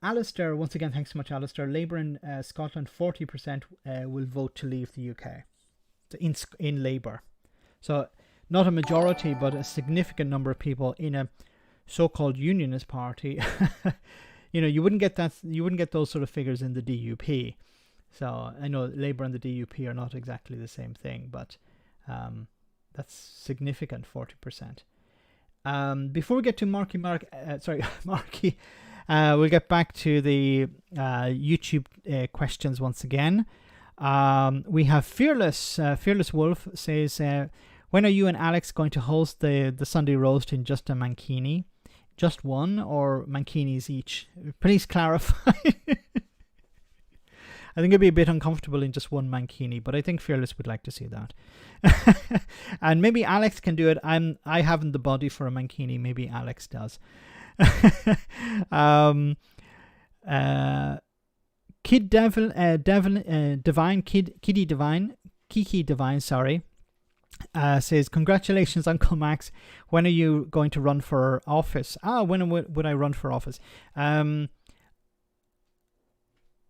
Alistair, once again, thanks so much, Alistair. Labour in Scotland, 40% will vote to leave the UK in Labour. So not a majority, but a significant number of people in a so-called unionist party. You wouldn't get that. You wouldn't get those sort of figures in the DUP. So I know Labour and the DUP are not exactly the same thing, but that's significant, 40%. Before we get to Marky, we'll get back to the YouTube questions once again. We have Fearless Wolf says, when are you and Alex going to host the Sunday roast in just a mankini? Just one, or mankinis each? Please clarify. I think it'd be a bit uncomfortable in just one mankini, but I think Fearless would like to see that. And maybe Alex can do it. I haven't the body for a mankini. Maybe Alex does. Kiki Divine, sorry, says, congratulations, Uncle Max. When are you going to run for office? When would I run for office?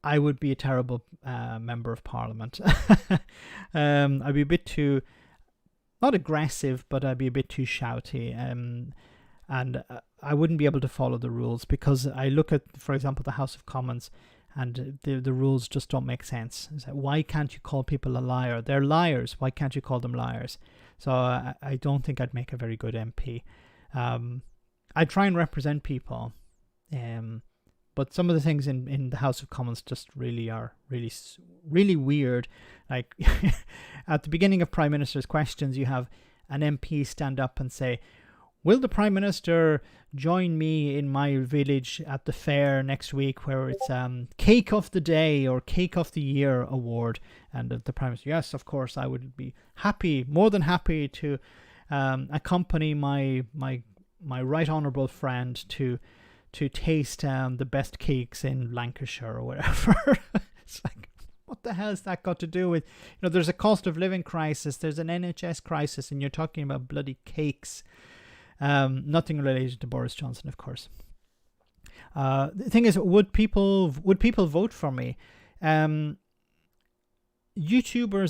I would be a terrible member of parliament. I'd be a bit too, not aggressive, but I'd be a bit too shouty. And I wouldn't be able to follow the rules, because I look at, for example, the House of Commons, and the rules just don't make sense. It's like, why can't you call people a liar? They're liars. Why can't you call them liars? So I don't think I'd make a very good MP. I'd try and represent people. But some of the things in the House of Commons just really are really weird. Like at the beginning of Prime Minister's questions, you have an MP stand up and say, will the Prime Minister join me in my village at the fair next week, where it's Cake of the Day or Cake of the Year award? And the Prime Minister, yes, of course, I would be happy, more than happy to accompany my right honourable friend to taste the best cakes in Lancashire or whatever. It's like, what the hell has that got to do with, there's a cost of living crisis, there's an NHS crisis, and you're talking about bloody cakes. Nothing related to Boris Johnson, of course. The thing is, would people vote for me? YouTubers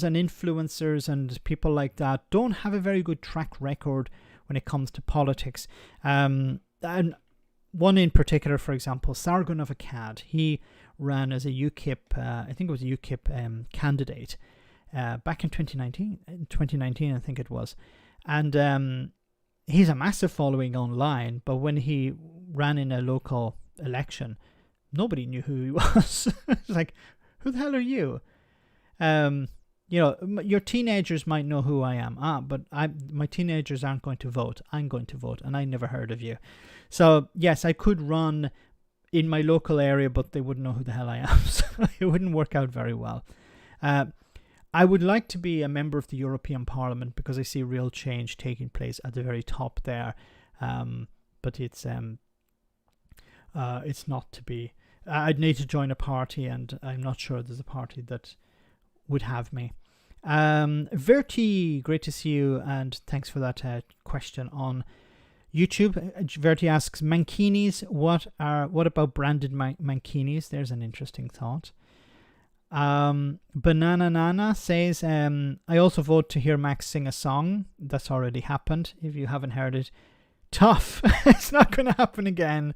and influencers and people like that don't have a very good track record when it comes to politics. And one in particular, for example, Sargon of Akkad, he ran as a UKIP, I think it was a UKIP candidate back in 2019, I think it was. And he's a massive following online, but when he ran in a local election, nobody knew who he was. It's like, who the hell are you? Your teenagers might know who I am. But my teenagers aren't going to vote. I'm going to vote, and I never heard of you. So yes, I could run in my local area, but they wouldn't know who the hell I am. So it wouldn't work out very well. I would like to be a member of the European Parliament, because I see real change taking place at the very top there. But it's not to be. I'd need to join a party, and I'm not sure there's a party that would have me. Verti, great to see you, and thanks for that question on YouTube. Verti asks, mankinis, what about branded mankinis? There's an interesting thought. Banana Nana says, I also vote to hear Max sing a song. That's already happened. If you haven't heard it, tough. It's not going to happen again.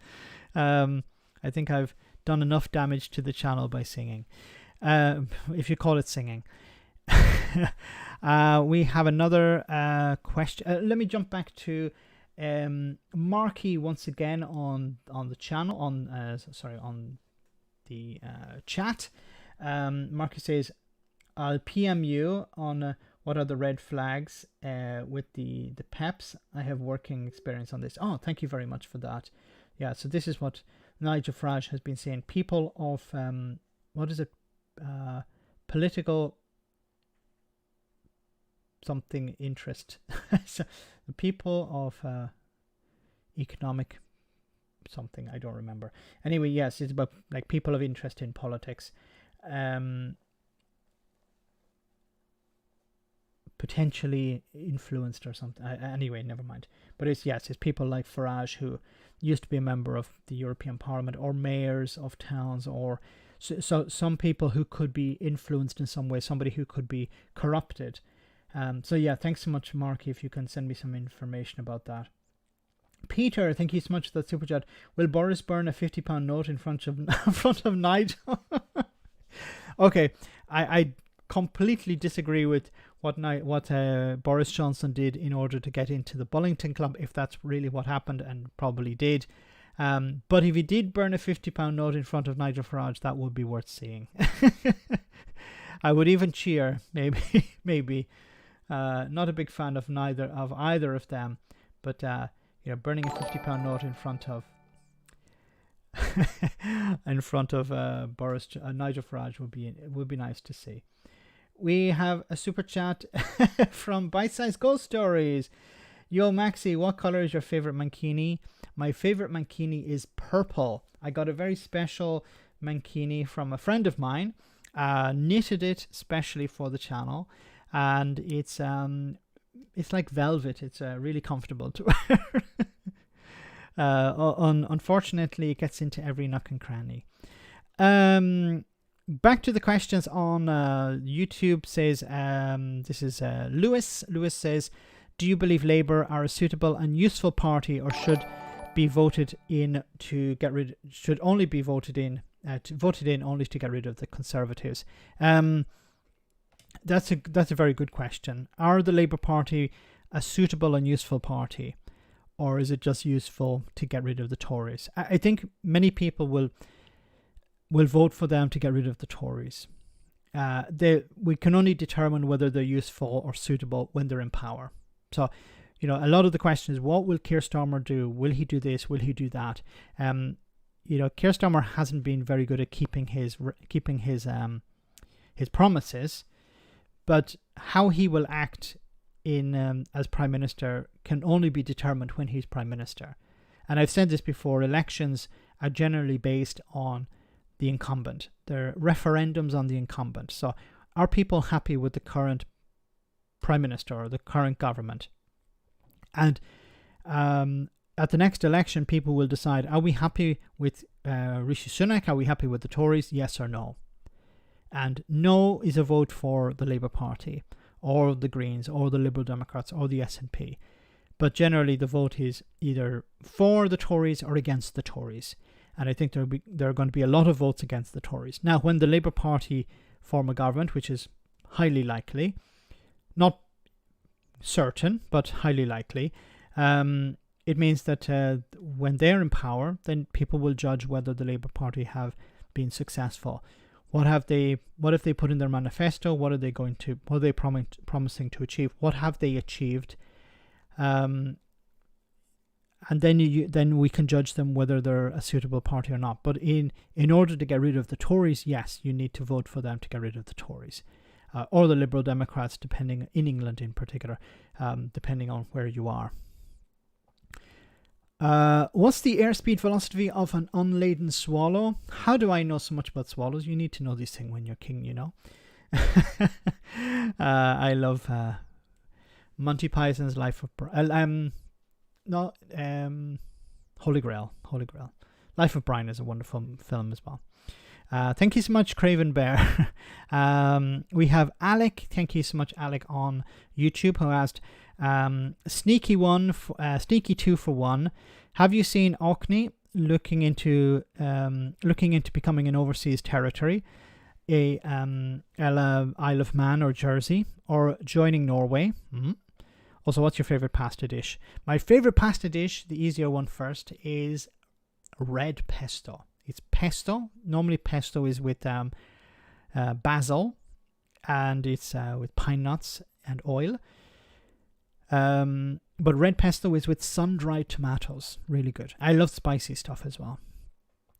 I think I've done enough damage to the channel by singing, if you call it singing. We have another question. Let me jump back to Marky once again on the channel, on the chat. Marky says, I'll PM you on what are the red flags with the PEPs. I have working experience on this. Oh, thank you very much for that. Yeah, so this is what Nigel Farage has been saying. People of, what is it? Political something interest. So the people of economic something, I don't remember. Anyway, yes, it's about like people of interest in politics. Potentially influenced or something. Anyway, never mind. But it's people like Farage, who used to be a member of the European Parliament, or mayors of towns, or so some people who could be influenced in some way, somebody who could be corrupted. So yeah, thanks so much, Marky, if you can send me some information about that. Peter, thank you so much for that super chat. Will Boris burn a £50 note in front of Nigel? Okay, I completely disagree with what Boris Johnson did in order to get into the Bullington Club, if that's really what happened, and probably did. But if he did burn a £50 note in front of Nigel Farage, that would be worth seeing. I would even cheer, maybe. Not a big fan of either of them, but burning a £50 note in front of Nigel Farage would be nice to see. We have a super chat from Bite Size Ghost Stories. Yo, Maxi, what color is your favorite mankini? My favorite mankini is purple. I got a very special mankini from a friend of mine. Knitted it specially for the channel, and it's like velvet. It's really comfortable to wear. Unfortunately, it gets into every nook and cranny. Back to the questions on YouTube. Says this is Lewis. Lewis says, do you believe Labour are a suitable and useful party, or should be voted in to get rid? Should only be voted in only to get rid of the Conservatives? That's a very good question. Are the Labour Party a suitable and useful party, or is it just useful to get rid of the Tories? I think many people will vote for them to get rid of the Tories. We can only determine whether they're useful or suitable when they're in power. So, a lot of the question is, what will Keir Starmer do? Will he do this? Will he do that? Keir Starmer hasn't been very good at keeping his promises, but how he will act in as Prime Minister can only be determined when he's Prime Minister. And I've said this before, elections are generally based on the incumbent. They're referendums on the incumbent. So are people happy with the current Prime Minister or the current government? And at the next election, people will decide, are we happy with Rishi Sunak? Are we happy with the Tories? Yes or no? And no is a vote for the Labour Party, or the Greens, or the Liberal Democrats, or the SNP. But generally the vote is either for the Tories or against the Tories. And I think there are going to be a lot of votes against the Tories. Now, when the Labour Party form a government, which is highly likely, not certain, but highly likely, it means that when they're in power, then people will judge whether the Labour Party have been successful. What have they put in their manifesto? What are they promising to achieve? What have they achieved? And then we can judge them whether they're a suitable party or not. But in order to get rid of the Tories, yes, you need to vote for them to get rid of the Tories, or the Liberal Democrats, depending in England in particular, depending on where you are. What's the airspeed velocity of an unladen swallow? How do I know so much about swallows? You need to know these things when you're king, I love Monty Python's Life of Brian. Holy Grail. Life of Brian is a wonderful film as well. Thank you so much, Craven Bear. We have Alec. Thank you so much, Alec, on YouTube, who asked, sneaky 2 for 1. Have you seen Orkney looking into becoming an overseas territory, Isle of Man or Jersey, or joining Norway? Also, what's your favorite pasta dish? My favorite pasta dish, the easier one first, is red pesto. It's pesto. Normally pesto is with basil, and it's with pine nuts and oil. But red pesto is with sun-dried tomatoes. Really good. I love spicy stuff as well.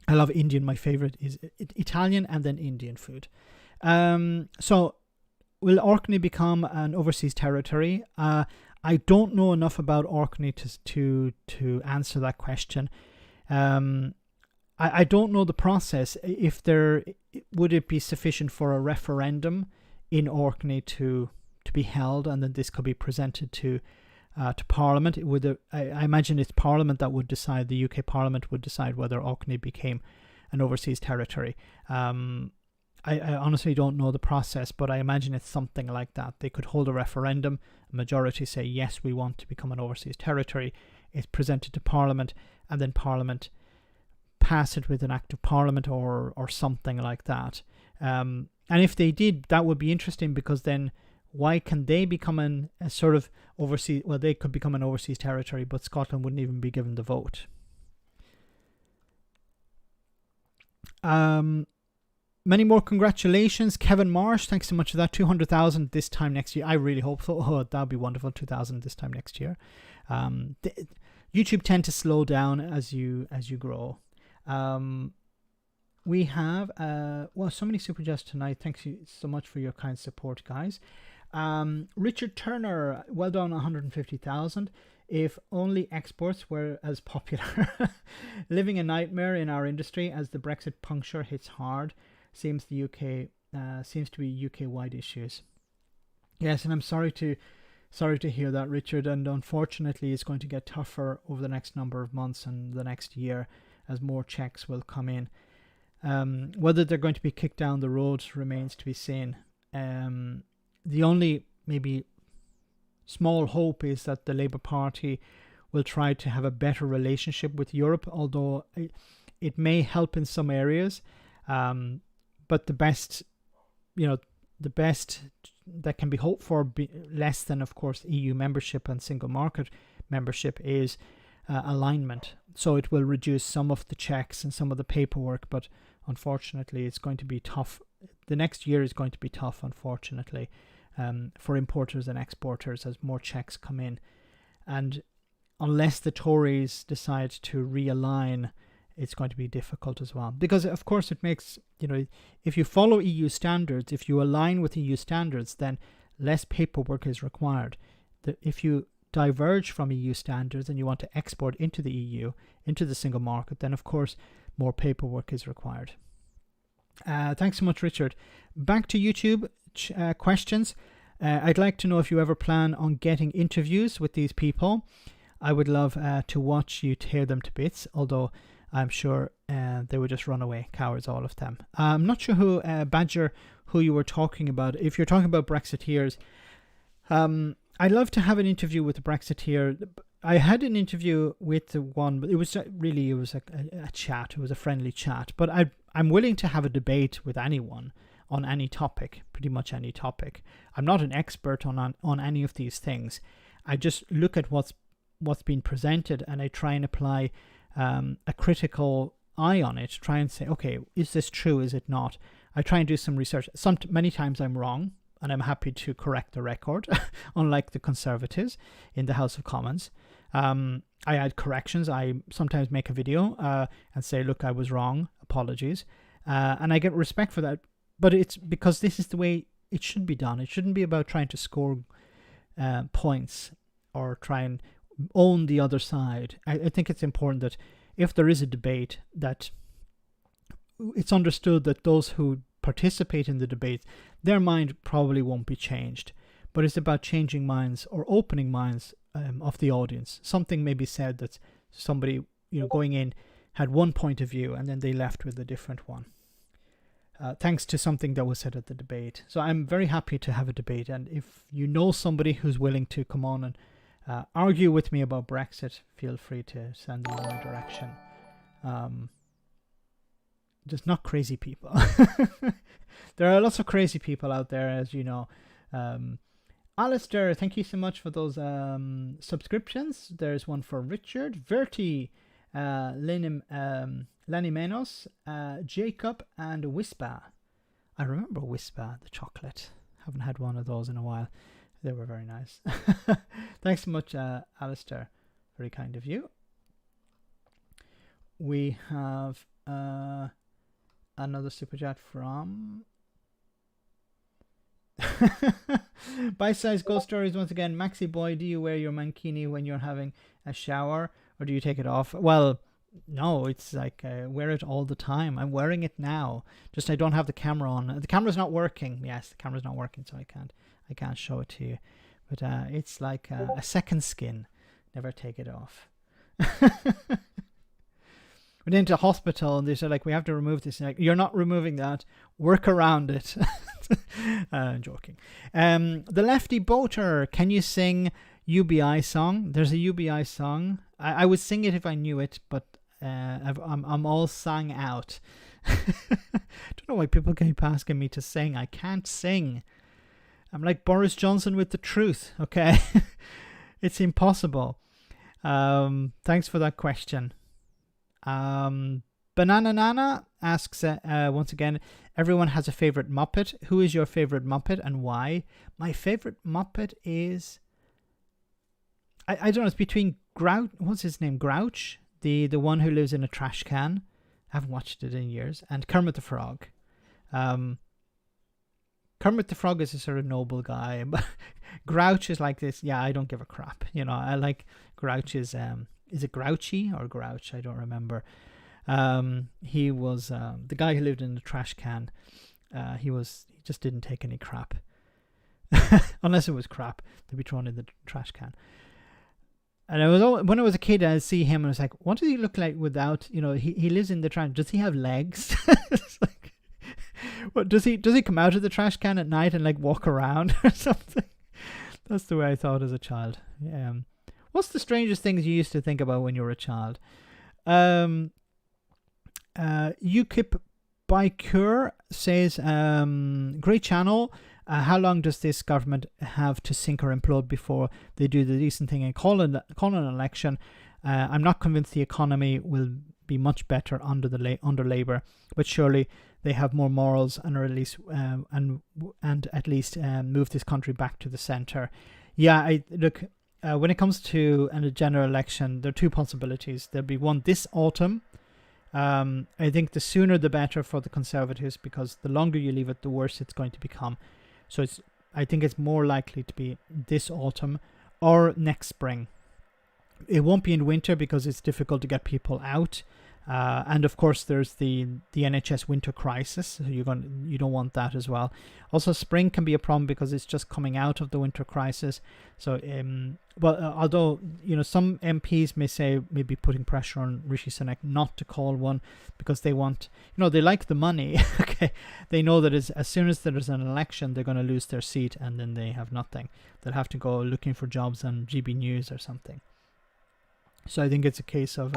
I love Indian. My favorite is Italian and then Indian food. So will Orkney become an overseas territory? I don't know enough about Orkney to answer that question. I don't know the process. Would it be sufficient for a referendum in Orkney to be held, and then this could be presented to Parliament? I imagine it's Parliament that would decide. The UK Parliament would decide whether Orkney became an overseas territory. I honestly don't know the process, but I imagine it's something like that. They could hold a referendum, a majority say yes, we want to become an overseas territory. It's presented to Parliament, and then Parliament pass it with an act of Parliament or something like that. And if they did, that would be interesting, because then why can they become a sort of overseas? Well, they could become an overseas territory, but Scotland wouldn't even be given the vote. Many more congratulations, Kevin Marsh. Thanks so much for that. 200,000 this time next year. I really hope so. Oh, that'd be wonderful. 2,000 this time next year. YouTube tend to slow down as you grow. We have so many super chats tonight. Thanks you so much for your kind support, guys. Richard Turner, well done, 150,000. If only exports were as popular. Living a nightmare in our industry as the Brexit puncture hits hard. Seems to be UK-wide issues. Yes, and I'm sorry to hear that, Richard. And unfortunately, it's going to get tougher over the next number of months and the next year as more checks will come in. Whether they're going to be kicked down the road remains to be seen. The only maybe small hope is that the Labour Party will try to have a better relationship with Europe, although it may help in some areas. But the best that can be hoped for, less than, of course, EU membership and single market membership, is alignment. So it will reduce some of the checks and some of the paperwork, but unfortunately it's going to be tough. The next year is going to be tough, unfortunately, for importers and exporters as more checks come in. And unless the Tories decide to realign, it's going to be difficult as well. Because, of course, it makes, if you follow EU standards, if you align with EU standards, then less paperwork is required. If you diverge from EU standards and you want to export into the EU, into the single market, then, of course, more paperwork is required. Thanks so much, Richard. Back to YouTube questions. I'd like to know if you ever plan on getting interviews with these people. I would love to watch you tear them to bits, although I'm sure they would just run away, cowards, all of them. I'm not sure who, Badger, who you were talking about. If you're talking about Brexiteers, I'd love to have an interview with a Brexiteer. I had an interview with one, but it was a chat. It was a friendly chat. But I'm willing to have a debate with anyone on any topic, pretty much any topic. I'm not an expert on any of these things. I just look at what's been presented, and I try and apply a critical eye on it. Try and say, okay, is this true? Is it not? I try and do some research. Many times I'm wrong, and I'm happy to correct the record, unlike the Conservatives in the House of Commons. I add corrections. I sometimes make a video and say, look, I was wrong. Apologies. And I get respect for that. But it's because this is the way it should be done. It shouldn't be about trying to score points or try and own the other side. I think it's important that if there is a debate, that it's understood that those who participate in the debate, their mind probably won't be changed. But it's about changing minds or opening minds of the audience. Something may be said that somebody going in had one point of view and then they left with a different one. thanks to something that was said at the debate. So I'm very happy to have a debate. And if you know somebody who's willing to come on and argue with me about Brexit, feel free to send them in my direction. Just not crazy people. There are lots of crazy people out there, as you know. Alistair, thank you so much for those subscriptions. There's one for Richard, Verti, Lenny Menos, Jacob, and Whisper. I remember Whisper, the chocolate. Haven't had one of those in a while. They were very nice. Thanks so much, Alistair. Very kind of you. We have another super chat from Bite-sized Ghost Stories once again. Maxi Boy, do you wear your mankini when you're having a shower, or do you take it off? Well, no, it's like I wear it all the time. I'm wearing it now. Just I don't have the camera on. The camera's not working. Yes, the camera's not working, so I can't show it to you. But it's like a second skin. Never take it off. Went into hospital and they said, like, we have to remove this. Like, you're not removing that. Work around it. I'm joking. The Lefty Boater, can you sing UBI song? There's a UBI song. I would sing it if I knew it, but I'm all sang out. Don't know why people keep asking me to sing. I can't sing. I'm like Boris Johnson with the truth, okay? It's impossible. Thanks for that question. Banana Nana asks once again, everyone has a favorite Muppet. Who is your favorite Muppet and why? My favorite Muppet is I don't know, it's between Grouch, what's his name? Grouch, the one who lives in a trash can. I haven't watched it in years. And Kermit the Frog. Kermit the Frog is a sort of noble guy, but Grouch is like this. Yeah, I don't give a crap. You know, I like Grouch's. Is it Grouchy or Grouch? I don't remember. He was the guy who lived in the trash can. He just didn't take any crap, unless it was crap to be thrown in the trash can. And when I was a kid, I'd see him and I was like, what does he look like without? You know, he lives in the trash. Does he have legs? It's like, what does he come out of the trash can at night and like walk around or something? That's the way I thought as a child. What's the strangest things you used to think about when you were a child? UKIP Bikur says, great channel. How long does this government have to sink or implode before they do the decent thing and call an election? I'm not convinced the economy will be much better under Labour, but surely they have more morals and or at least and at least move this country back to the centre. Yeah, look. When it comes to a general election, there are two possibilities. There'll be one this autumn. I think the sooner the better for the Conservatives, because the longer you leave it, the worse it's going to become. So I think it's more likely to be this autumn or next spring. It won't be in winter because it's difficult to get people out. And of course, there's the NHS winter crisis. So you don't want that as well. Also, spring can be a problem because it's just coming out of the winter crisis. So, although some MPs may be putting pressure on Rishi Sunak not to call one because they want, they like the money. Okay, they know that as soon as there's an election, they're going to lose their seat and then they have nothing. They'll have to go looking for jobs on GB News or something. So I think it's a case of.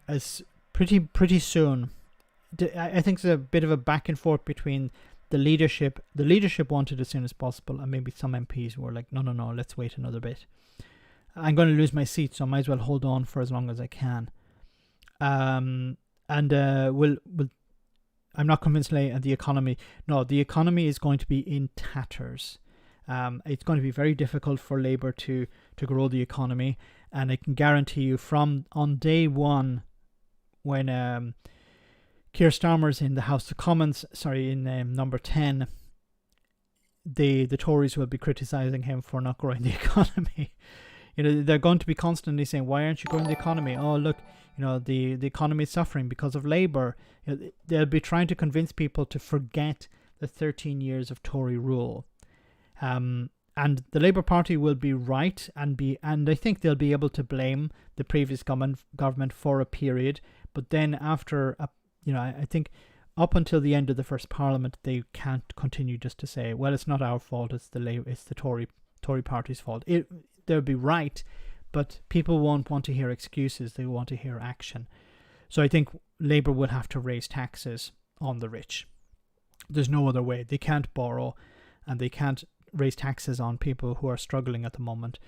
As pretty soon, I think there's a bit of a back and forth between the leadership. The leadership wanted as soon as possible, and maybe some MPs were like, no, let's wait another bit. I'm going to lose my seat, so I might as well hold on for as long as I can. I'm not convinced the economy. No, the economy is going to be in tatters. It's going to be very difficult for Labour to grow the economy. And I can guarantee you on day one, when Keir Starmer's in the House of Commons, in number 10, the Tories will be criticising him for not growing the economy. They're going to be constantly saying, why aren't you growing the economy? Oh, look, the economy is suffering because of Labour. They'll be trying to convince people to forget the 13 years of Tory rule. And the Labour Party will be right and I think they'll be able to blame the previous government for a period. But then after, I think up until the end of the first Parliament, they can't continue just to say, well, it's not our fault, it's the Tory party's fault. They'll be right, but people won't want to hear excuses. They want to hear action. So I think Labour will have to raise taxes on the rich. There's no other way. They can't borrow, and they can't raise taxes on people who are struggling at the moment.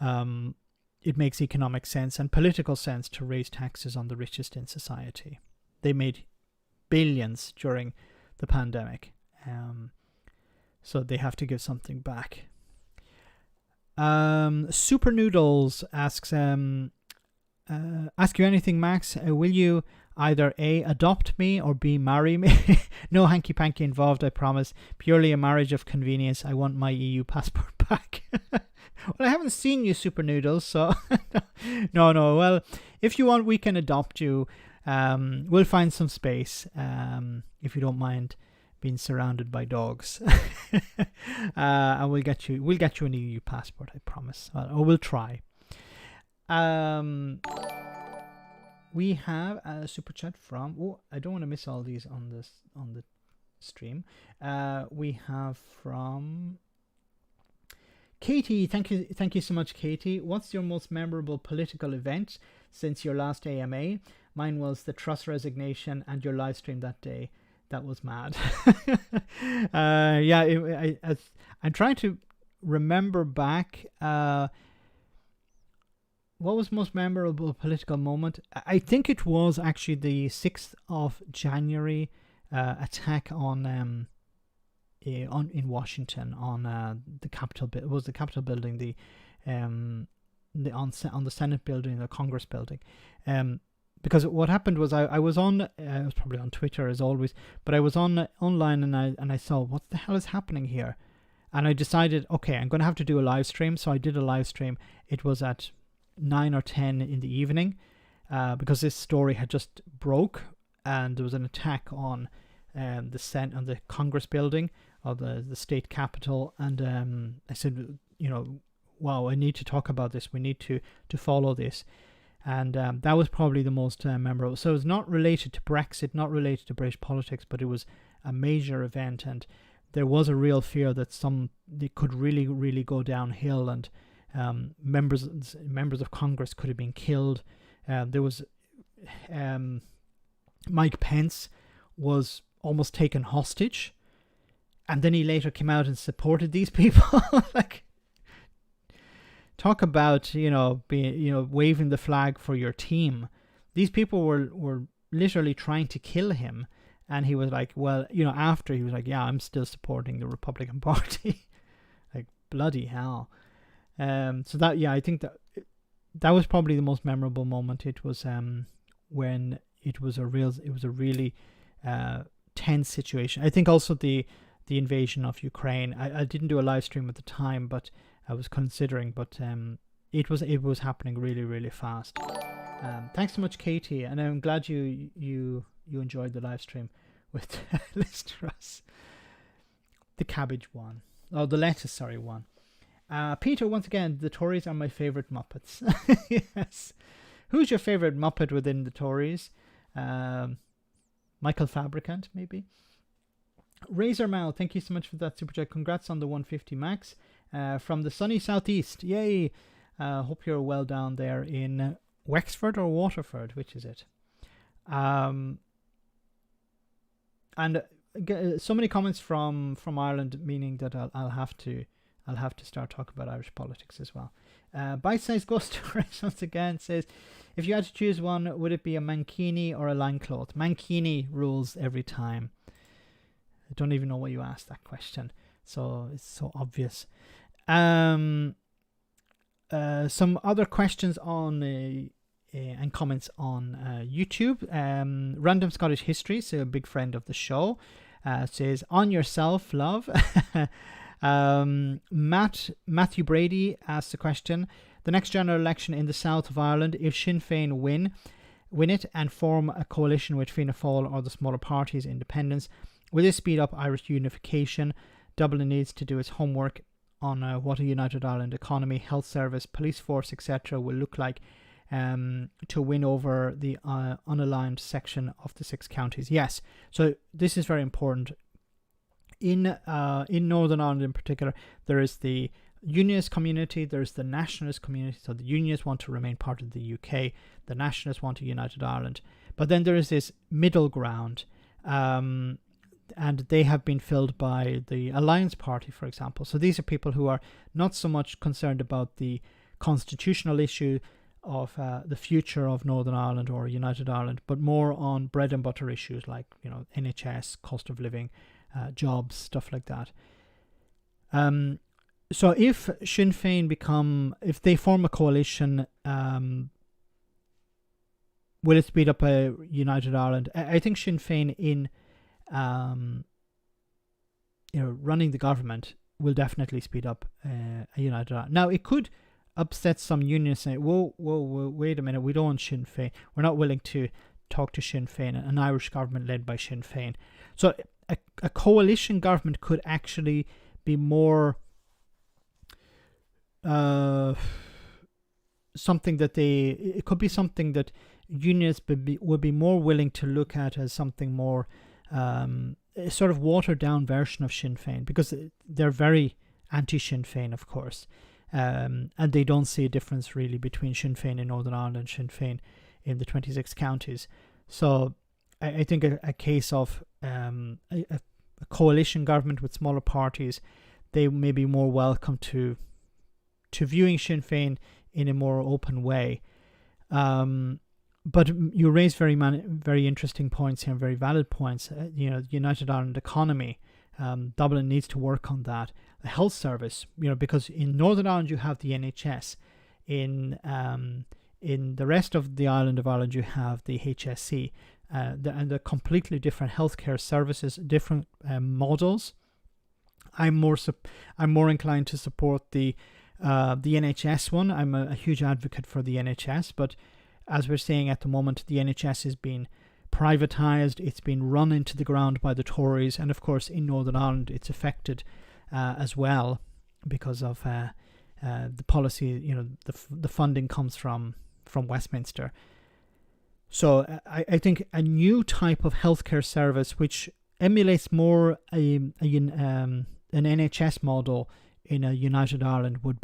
It makes economic sense and political sense to raise taxes on the richest in society. They made billions during the pandemic, so they have to give something back. Super Noodles asks, ask you anything, Max? Will you either A, adopt me, or B, marry me? No hanky-panky involved, I promise. Purely a marriage of convenience. I want my EU passport back. Well, I haven't seen you, Super Noodles, so... No. Well, if you want, we can adopt you. We'll find some space, if you don't mind being surrounded by dogs. And we'll get you an EU passport, I promise. Or we'll try. We have a super chat from... Oh, I don't want to miss all these on the stream. We have from Katie. Thank you so much, Katie. What's your most memorable political event since your last AMA? Mine was the Truss resignation and your live stream that day. That was mad. I'm trying to remember back. What was most memorable political moment? I think it was actually the 6th of January attack in Washington on the Capitol. It was the Capitol building, on the Senate building, the Congress building. Because what happened was I was probably on Twitter as always, but I was online and I saw what the hell is happening here, and I decided, okay, I'm going to have to do a live stream. So I did a live stream. It was at 9 or 10 in the evening, because this story had just broke and there was an attack on the Congress building or the state capitol, and I said, wow, I need to talk about this. We need to follow this. And that was probably the most memorable. So it's not related to Brexit, not related to British politics, but it was a major event, and there was a real fear that they could really, really go downhill, and members of Congress could have been killed. There was Mike Pence was almost taken hostage, and then he later came out and supported these people. Like, talk about waving the flag for your team. These people were literally trying to kill him, and he was like, well, after he was like, yeah, I'm still supporting the Republican Party. Like, bloody hell. So that, I think that was probably the most memorable moment. It was when it was a really tense situation. I think also the invasion of Ukraine. I didn't do a live stream at the time, but I was considering. But it was happening really, really fast. Thanks so much, Katie, and I'm glad you enjoyed the live stream with Liz Truss. The cabbage one, the lettuce, one. Peter, once again, the Tories are my favourite Muppets. Yes. Who's your favourite Muppet within the Tories? Michael Fabricant, maybe? Razor Mal, thank you so much for that super chat. Congrats on the 150, Max. From the sunny southeast. Yay. Hope you're well down there in Wexford or Waterford. Which is it? And so many comments from Ireland, meaning that I'll have to start talking about Irish politics as well. Bite-sized Ghost Stories once again says, if you had to choose one, would it be a mankini or a loincloth? Mankini rules every time. I don't even know why you asked that question. So it's so obvious. Some other questions on and comments on YouTube. Random Scottish History, so a big friend of the show, says, on yourself, love. Matthew Brady asks a question. The next general election in the south of Ireland, if Sinn Féin win it and form a coalition with Fianna Fáil or the smaller parties' independence, will this speed up Irish unification? Dublin needs to do its homework on what a united Ireland economy, health service, police force, etc. will look like to win over the unaligned section of the 6 counties. Yes, so this is very important. In Northern Ireland in particular, there is the Unionist community, there's the Nationalist community. So the Unionists want to remain part of the UK, the Nationalists want a united Ireland. But then there is this middle ground, and they have been filled by the Alliance Party, for example. So these are people who are not so much concerned about the constitutional issue of the future of Northern Ireland or United Ireland, but more on bread and butter issues like, NHS, cost of living, jobs, stuff like that. So if Sinn Féin if they form a coalition, will it speed up a united Ireland? I think Sinn Féin in running the government will definitely speed up a united Ireland. Now, it could upset some unions saying, whoa, wait a minute, we don't want Sinn Féin. We're not willing to talk to Sinn Féin, an Irish government led by Sinn Féin. So a coalition government could actually be more something that it could be something that unions would be more willing to look at as something more a sort of watered down version of Sinn Féin, because they're very anti-Sinn Féin, of course, and they don't see a difference really between Sinn Féin in Northern Ireland and Sinn Féin in the 26 counties. So I think a case of a coalition government with smaller parties, they may be more welcome to viewing Sinn Féin in a more open way. But you raise very interesting points here, and very valid points. The United Ireland economy, Dublin needs to work on that. The health service, because in Northern Ireland you have the NHS, in the rest of the island of Ireland you have the HSE, and they're completely different healthcare services, different models. I'm more inclined to support the NHS one. I'm a huge advocate for the NHS, but as we're saying at the moment, the NHS is being privatised. It's been run into the ground by the Tories, and of course in Northern Ireland it's affected as well because of the policy. The funding comes from Westminster. So I think a new type of healthcare service which emulates more an NHS model in a united Ireland would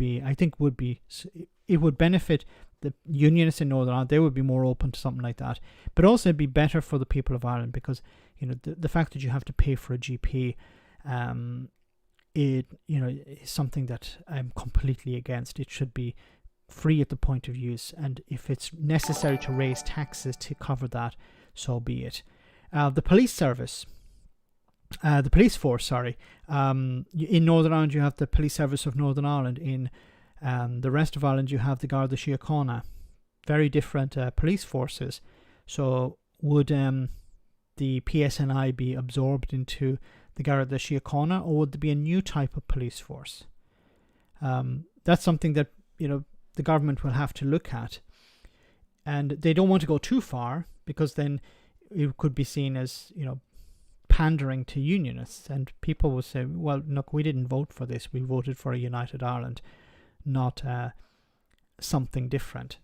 benefit the unionists in Northern Ireland. They would be more open to something like that, but also it'd be better for the people of Ireland, because the fact that you have to pay for a GP, is something that I'm completely against. It should be free at the point of use, and if it's necessary to raise taxes to cover that, so be it. The police service. The police force, sorry. In Northern Ireland, you have the Police Service of Northern Ireland. In the rest of Ireland, you have the Garda Síochána. Very different police forces. So would the PSNI be absorbed into the Garda Síochána, or would there be a new type of police force? That's something that the government will have to look at. And they don't want to go too far, because then it could be seen as, pandering to unionists, and people will say, well, look, we didn't vote for this, we voted for a united Ireland, not something different.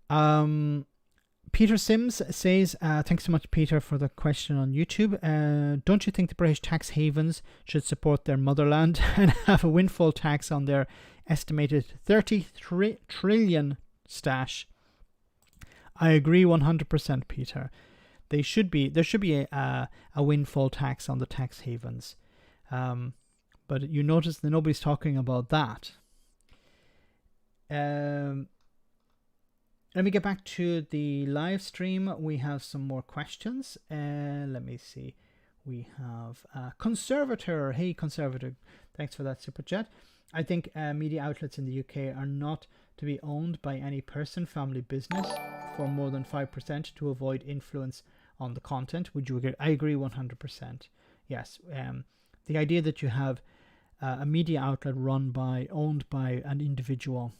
Peter Sims says, thanks so much, Peter, for the question on YouTube. Don't you think the British tax havens should support their motherland and have a windfall tax on their estimated 33 trillion stash? I agree 100%, Peter. There should be a windfall tax on the tax havens, but you notice that nobody's talking about that. Let me get back to the live stream. We have some more questions. Let me see. We have Conservator. Hey, Conservator, thanks for that super chat. I think media outlets in the UK are not to be owned by any person, family, business for more than 5% to avoid influence on the content. Would you agree? I agree 100%. Yes. The idea that you have a media outlet owned by an individual,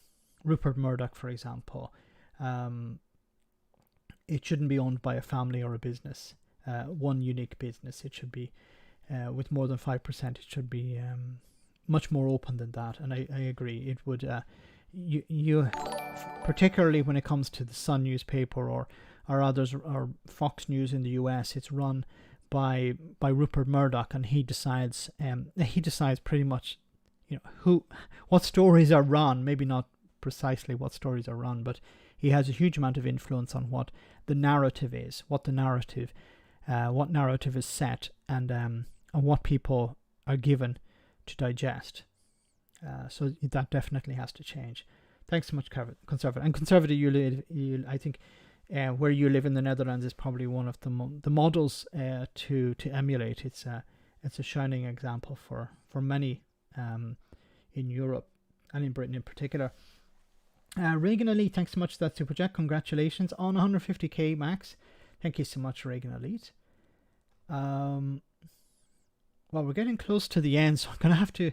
Rupert Murdoch, for example, it shouldn't be owned by a family or a business, one unique business. It should be with more than 5%. It should be much more open than that. And I agree. It would you particularly when it comes to the Sun newspaper or others, or Fox News in the US, it's run by Rupert Murdoch, and he decides pretty much, what stories are run. Maybe not precisely what stories are run, but he has a huge amount of influence on what the narrative is, what narrative is set, and what people are given to digest. So that definitely has to change. Thanks so much, Conservative. And Conservative, I think where you live in the Netherlands is probably one of the models to emulate. It's a shining example for many in Europe and in Britain in particular. Reagan Elite, thanks so much for that super chat. Congratulations on 150k, Max. Thank you so much, Reagan Elite. Well, we're getting close to the end, so I'm going to have to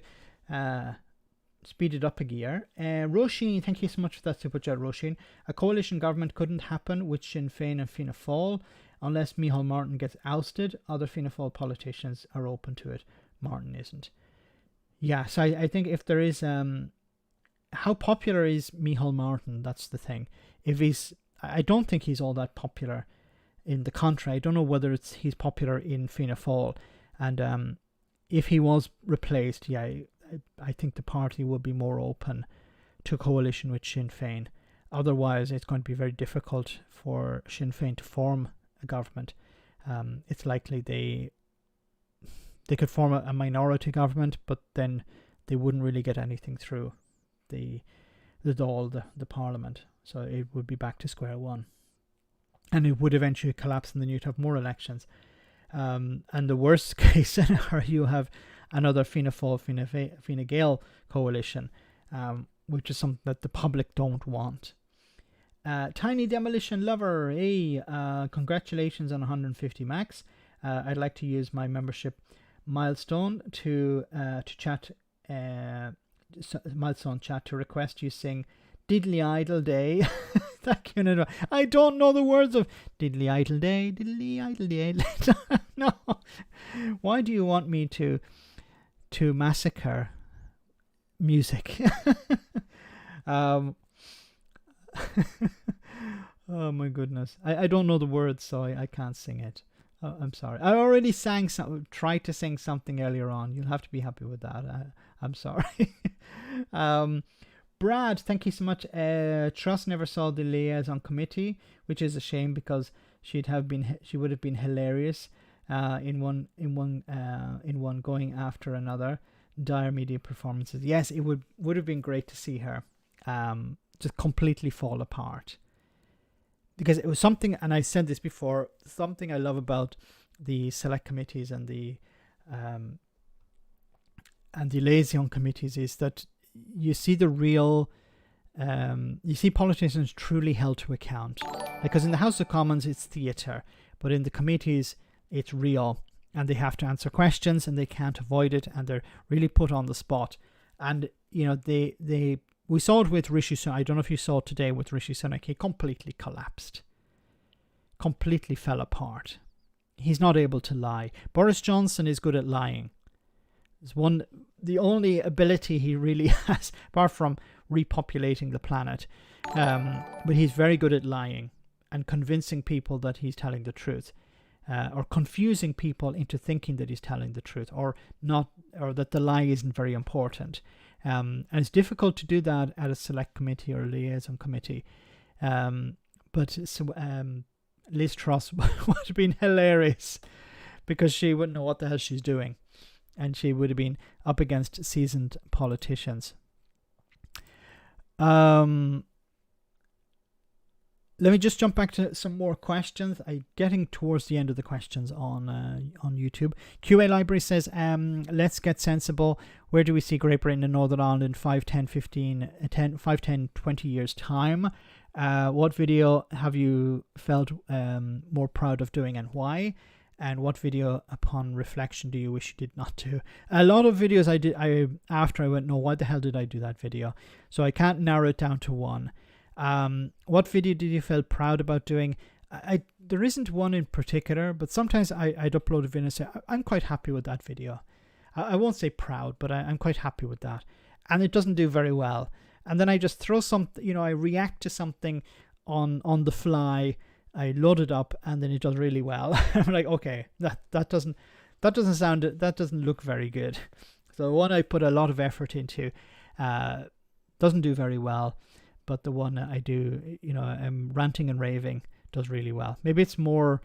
speed it up a gear. Roisin, thank you so much for that super chat, Roisin. A coalition government couldn't happen with Sinn Féin and Fianna Fáil unless Micheál Martin gets ousted. Other Fianna Fáil politicians are open to it. Martin isn't. Yeah, so I think if there is... how popular is Micheál Martin? That's the thing. I don't think he's all that popular in the country. I don't know whether he's popular in Fianna Fáil. And if he was replaced, yeah, I think the party would be more open to coalition with Sinn Féin. Otherwise, it's going to be very difficult for Sinn Féin to form a government. It's likely they could form a minority government, but then they wouldn't really get anything through the parliament. So it would be back to square one. And it would eventually collapse, and then you'd have more elections. And the worst case scenario, you have another Fianna Fáil, Fine Gael coalition, which is something that the public don't want. Tiny Demolition Lover, congratulations on 150 Max. I'd like to use my membership milestone to chat, milestone chat, to request you sing Diddly Idle Day. I don't know the words of Diddly Idle Day, Diddly Idle Day. No. Why do you want me to massacre music? Oh my goodness. I don't know the words, so I can't sing it. I'm sorry. I already tried to sing something earlier on. You'll have to be happy with that. I'm sorry. Brad, thank you so much. Truss never saw the liaison committee, which is a shame because she would have been hilarious in one going after another. Dire media performances. Yes, it would have been great to see her just completely fall apart. Because it was something, and I said this before, something I love about the select committees and the liaison committees is that you see the real, you see politicians truly held to account. Because in the House of Commons it's theatre, but in the committees it's real, and they have to answer questions and they can't avoid it, and they're really put on the spot. And we saw it with Rishi Sunak. I don't know if you saw it today with Rishi Sunak. He completely collapsed. Completely fell apart. He's not able to lie. Boris Johnson is good at lying. It's the only ability he really has, apart from repopulating the planet. But he's very good at lying and convincing people that he's telling the truth. Or confusing people into thinking that he's telling the truth, or not, or that the lie isn't very important. And it's difficult to do that at a select committee or a liaison committee. But Liz Truss would have been hilarious, because she wouldn't know what the hell she's doing, and she would have been up against seasoned politicians. Let me just jump back to some more questions. I'm getting towards the end of the questions on YouTube. QA Library says, let's get sensible. Where do we see Great Britain and Northern Ireland in 5, 10, 20 years' time? What video have you felt more proud of doing, and why? And what video, upon reflection, do you wish you did not do? A lot of videos I did, after I went, no, why the hell did I do that video? So I can't narrow it down to one. What video did you feel proud about doing? There isn't one in particular, but sometimes I'd upload a video and say, I'm quite happy with that video. I won't say proud, but I'm quite happy with that. And it doesn't do very well. and then I just throw something, I react to something on the fly. I load it up, and then it does really well. I'm like, okay, that doesn't look very good. So the one I put a lot of effort into doesn't do very well, but the one I do, I'm ranting and raving, does really well. Maybe it's more,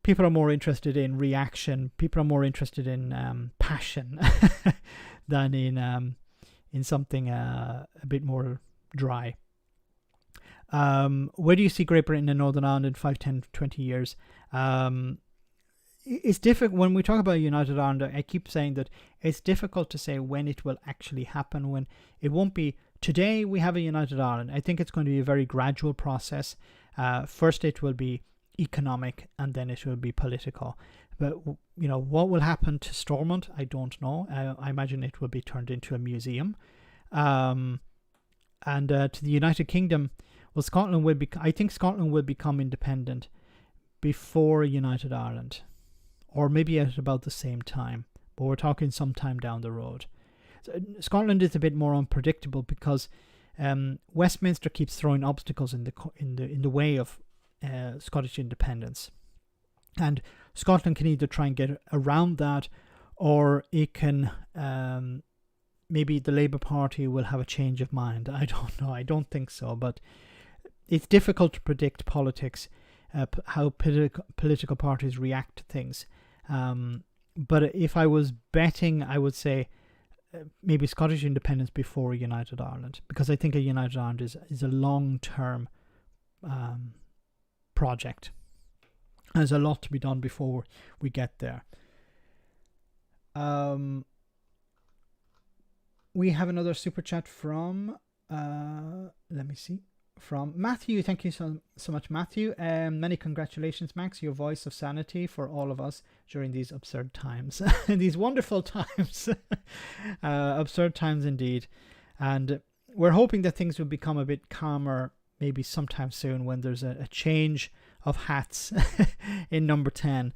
people are more interested in reaction. People are more interested in passion than in something a bit more dry. Where do you see Great Britain and Northern Ireland in 5, 10, 20 years? It's difficult when we talk about United Ireland. I keep saying that it's difficult to say when it will actually happen, when it won't be today we have a United Ireland. I think it's going to be a very gradual process. First it will be economic, and then it will be political. But what will happen to Stormont, I don't know. I imagine it will be turned into a museum. And to the United Kingdom, well, I think Scotland will become independent before United Ireland, or maybe at about the same time, but we're talking sometime down the road. So Scotland is a bit more unpredictable because Westminster keeps throwing obstacles in the way of Scottish independence, and Scotland can either try and get around that, or it can maybe the Labour Party will have a change of mind. I don't know. I don't think so, but it's difficult to predict politics, how political parties react to things. But if I was betting, I would say maybe Scottish independence before United Ireland, because I think a United Ireland is a long-term project. There's a lot to be done before we get there. We have another super chat from let me see, from Matthew. Thank you so much, Matthew. Many congratulations, Max, your voice of sanity for all of us during these absurd times. These wonderful times. Absurd times indeed. And we're hoping that things will become a bit calmer maybe sometime soon, when there's a change of hats in number 10.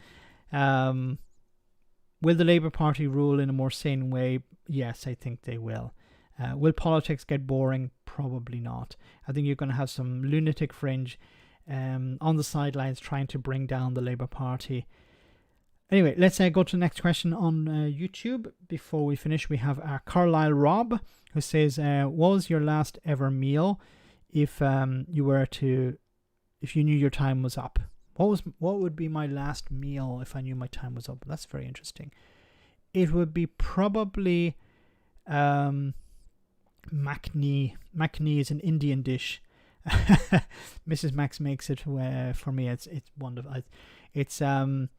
Will the Labour Party rule in a more sane way? Yes, I think they will. Will politics get boring? Probably not. I think you're going to have some lunatic fringe on the sidelines trying to bring down the Labour Party. Anyway, let's go to the next question on YouTube. Before we finish, we have Carlisle Rob, who says, what was your last ever meal if you knew your time was up? What would be my last meal if I knew my time was up? That's very interesting. It would be probably Makhni. Makhni is an Indian dish. Mrs. Max makes it for me. It's wonderful. It's a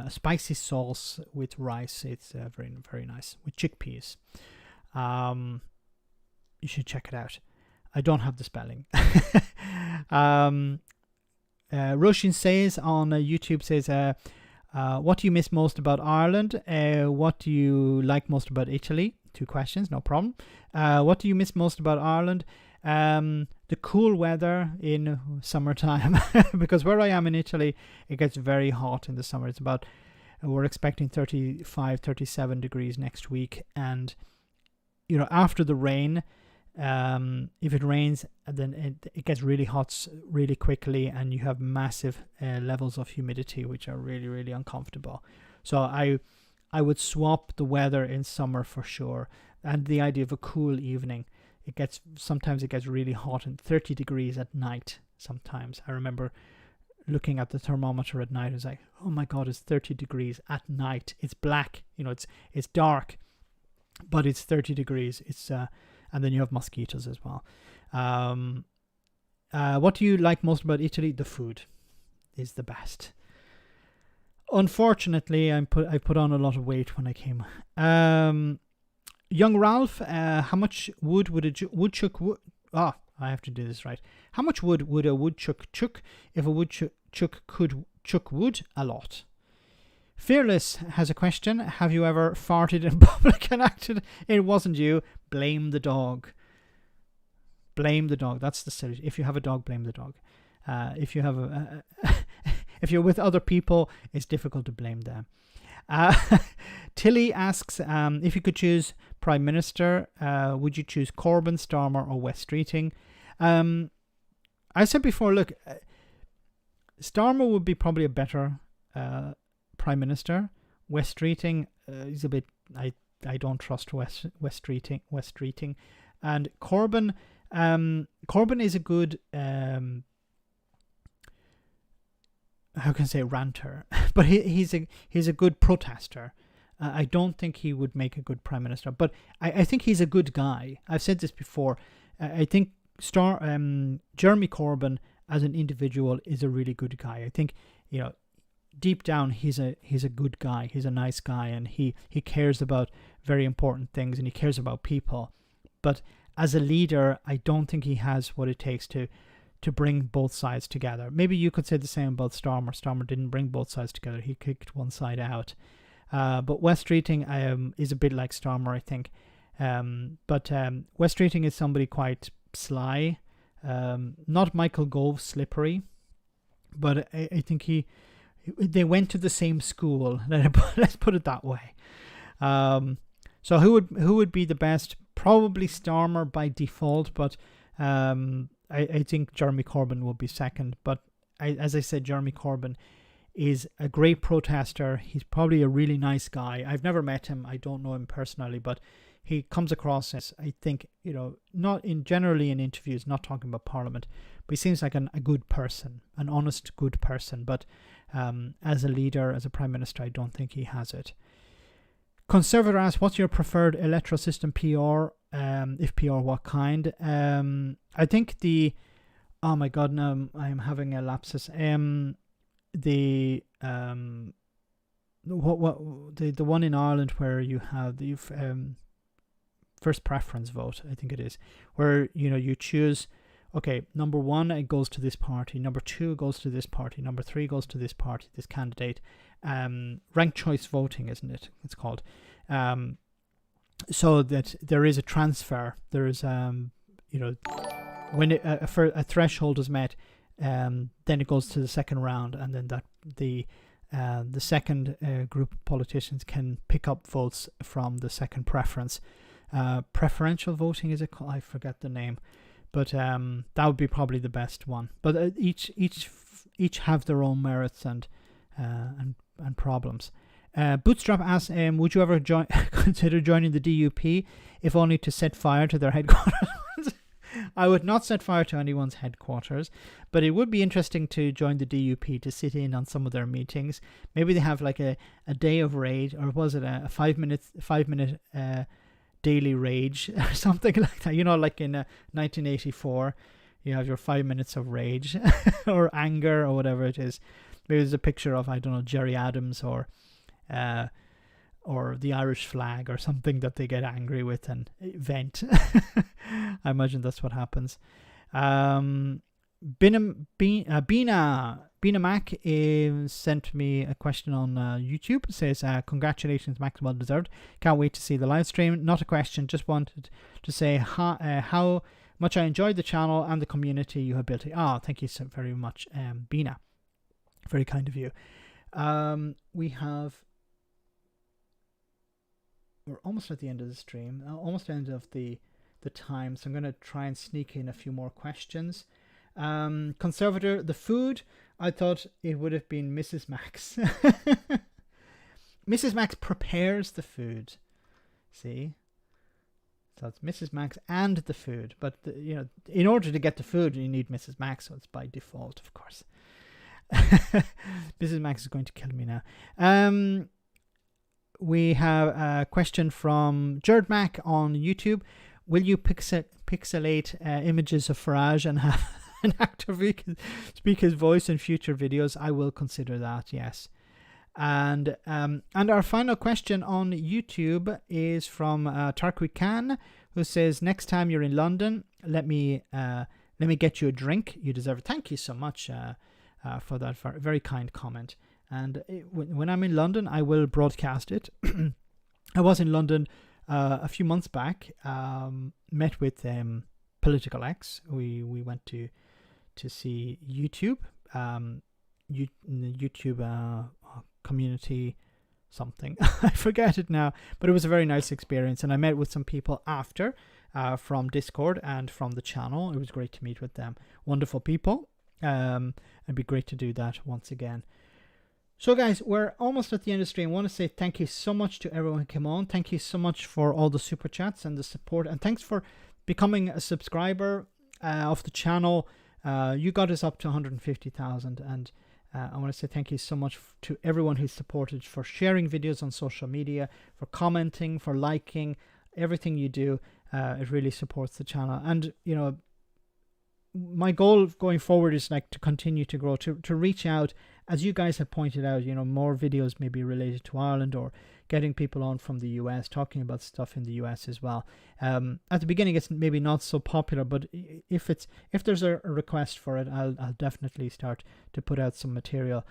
spicy sauce with rice. It's very, very nice, with chickpeas. You should check it out. I don't have the spelling. Roshin says on YouTube, says, what do you miss most about Ireland? What do you like most about Italy? 2 questions, no problem. What do you miss most about Ireland? The cool weather in summertime, because where I am in Italy, it gets very hot in the summer. It's about, we're expecting 35, 37 degrees next week. And, after the rain, if it rains, then it gets really hot really quickly, and you have massive levels of humidity, which are really, really uncomfortable. So I would swap the weather in summer for sure, and the idea of a cool evening. Sometimes it gets really hot, and 30 degrees at night sometimes. I remember looking at the thermometer at night. It's like, oh my god, it's 30 degrees at night. It's black, it's dark, but it's 30 degrees. It's and then you have mosquitoes as well. What do you like most about Italy? The food is the best. Unfortunately, I put on a lot of weight when I came. Young Ralph, how much wood would a woodchuck... I have to do this right. How much wood would a woodchuck chuck if a woodchuck could chuck wood? A lot. Fearless has a question. Have you ever farted in public and acted it wasn't you? Blame the dog. Blame the dog. That's the solution. If you have a dog, blame the dog. If you have if you're with other people, it's difficult to blame them. Tilly asks, if you could choose Prime Minister, would you choose Corbyn, Starmer or West Streeting? I said before, look, Starmer would be probably a better Prime Minister. West Streeting is a bit... I don't trust West Streeting. And Corbyn... Corbyn is a good... how can I say ranter? But he's a good protester. I don't think he would make a good Prime Minister. But I think he's a good guy. I've said this before. I think Jeremy Corbyn as an individual is a really good guy. I think, deep down he's a good guy. He's a nice guy, and he cares about very important things, and he cares about people. But as a leader, I don't think he has what it takes to bring both sides together. Maybe you could say the same about Starmer. Starmer didn't bring both sides together. He kicked one side out. But West Streeting is a bit like Starmer, I think. But West Streeting is somebody quite sly. Not Michael Gove slippery. But I think they went to the same school. Let's put it that way. So who would be the best? Probably Starmer by default, but I think Jeremy Corbyn will be second. But as I said, Jeremy Corbyn is a great protester. He's probably a really nice guy. I've never met him. I don't know him personally, but he comes across as, I think, not generally in interviews, not talking about Parliament, but he seems like a good person, an honest, good person. But as a leader, as a Prime Minister, I don't think he has it. Conservator asks, what's your preferred electoral system PR? If PR, what kind? I think oh my god, now I am having a lapsus. The one in Ireland where you have the first preference vote, I think it is, where you choose, okay, number 1 it goes to this party, number 2 it goes to this party, number 3 goes to this party, this candidate. Ranked choice voting, isn't it? It's called. So that there is a transfer. There is when a threshold is met, then it goes to the second round, and then the second group of politicians can pick up votes from the second preference. Preferential voting, is it called? I forget the name, but that would be probably the best one. But each have their own merits and problems. Bootstrap asks, would you ever consider joining the DUP, if only to set fire to their headquarters? I would not set fire to anyone's headquarters, but it would be interesting to join the DUP, to sit in on some of their meetings. Maybe they have like a day of rage, or was it a 5 minute daily rage or something like that? Like in 1984, you have your 5 minutes of rage or anger or whatever it is. Maybe there's a picture of, I don't know, Jerry Adams or the Irish flag or something that they get angry with and vent. I imagine that's what happens. Bina Mac sent me a question on YouTube. It says, congratulations, Max, well deserved. Can't wait to see the live stream. Not a question, just wanted to say how much I enjoyed the channel and the community you have built. Thank you so very much, Bina. Very kind of you. We're almost at the end of the stream, almost at the end of the time, so I'm going to try and sneak in a few more questions. Conservator, the food, I thought it would have been Mrs. Max. Mrs. Max prepares the food. See? So it's Mrs. Max and the food. But, in order to get the food, you need Mrs. Max, so it's by default, of course. Mrs. Max is going to kill me now. We have a question from Jared Mack on YouTube. Will you pixelate images of Farage and have an actor speak his voice in future videos? I will consider that, yes. And our final question on YouTube is from Tarquin Khan, who says, next time you're in London, let me get you a drink. You deserve it. Thank you so much for that very kind comment. And when I'm in London, I will broadcast it. I was in London a few months back, met with Political X. We went to see YouTube, YouTube community something. I forget it now, but it was a very nice experience. And I met with some people after from Discord and from the channel. It was great to meet with them. Wonderful people. It'd be great to do that once again. So guys, we're almost at the end of the stream. I want to say thank you so much to everyone who came on. Thank you so much for all the super chats and the support. And thanks for becoming a subscriber of the channel. You got us up to 150,000. And I want to say thank you so much to everyone who's supported, for sharing videos on social media, for commenting, for liking, everything you do. It really supports the channel. And, you know, my goal going forward is like to continue to grow, to reach out, as you guys have pointed out, you know, more videos maybe related to Ireland, or getting people on from the US, talking about stuff in the US as well. At the beginning, it's maybe not so popular, but if there's a request for it, I'll definitely start to put out some material.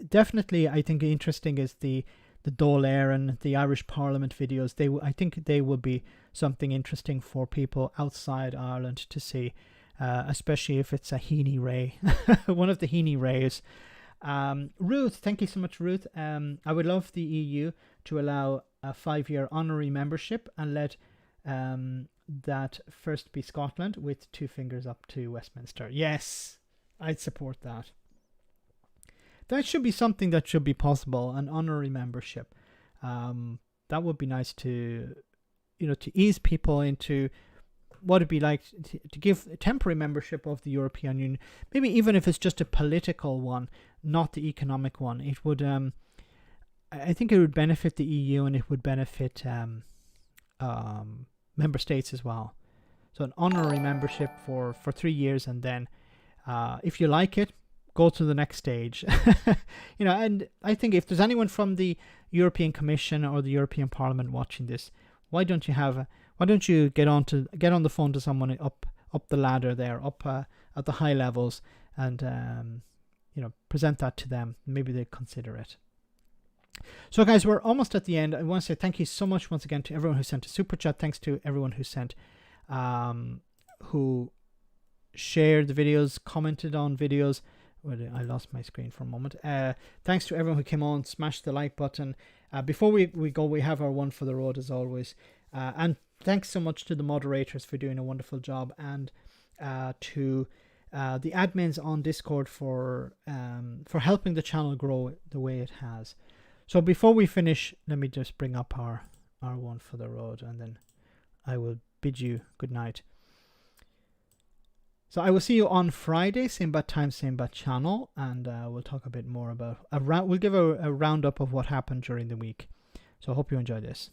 Definitely, I think interesting is the Dáil Éireann, the Irish Parliament videos. I think they will be something interesting for people outside Ireland to see, especially if it's a Heaney Ray, one of the Heaney Rays. Ruth, thank you so much, Ruth. I would love the EU to allow a 5-year honorary membership and let that first be Scotland, with 2 fingers up to Westminster. Yes, I'd support that. That should be something that should be possible, an honorary membership. That would be nice to, you know, to ease people into what it'd be like to give a temporary membership of the European Union. Maybe even if it's just a political one, not the economic one. It would, I think it would benefit the EU, and it would benefit member states as well. So an honorary membership for 3 years, and then if you like it, go to the next stage. You know, and I think if there's anyone from the European Commission or the European Parliament watching this, why don't you get on the phone to someone up the ladder there, up at the high levels, and you know, present that to them. Maybe they'd consider it. So guys, we're almost at the end. I want to say thank you so much once again to everyone who sent a super chat. Thanks to everyone who sent who shared the videos, commented on videos. I lost my screen for a moment. Thanks to everyone who came on, smash the like button. Before we go, we have our one for the road as always. And thanks so much to the moderators for doing a wonderful job, and to the admins on Discord for helping the channel grow the way it has. So before we finish, let me just bring up our one for the road, and then I will bid you good night. So I will see you on Friday, same bad time, same bad channel, and we'll talk a bit more about we'll give a roundup of what happened during the week. So I hope you enjoy this.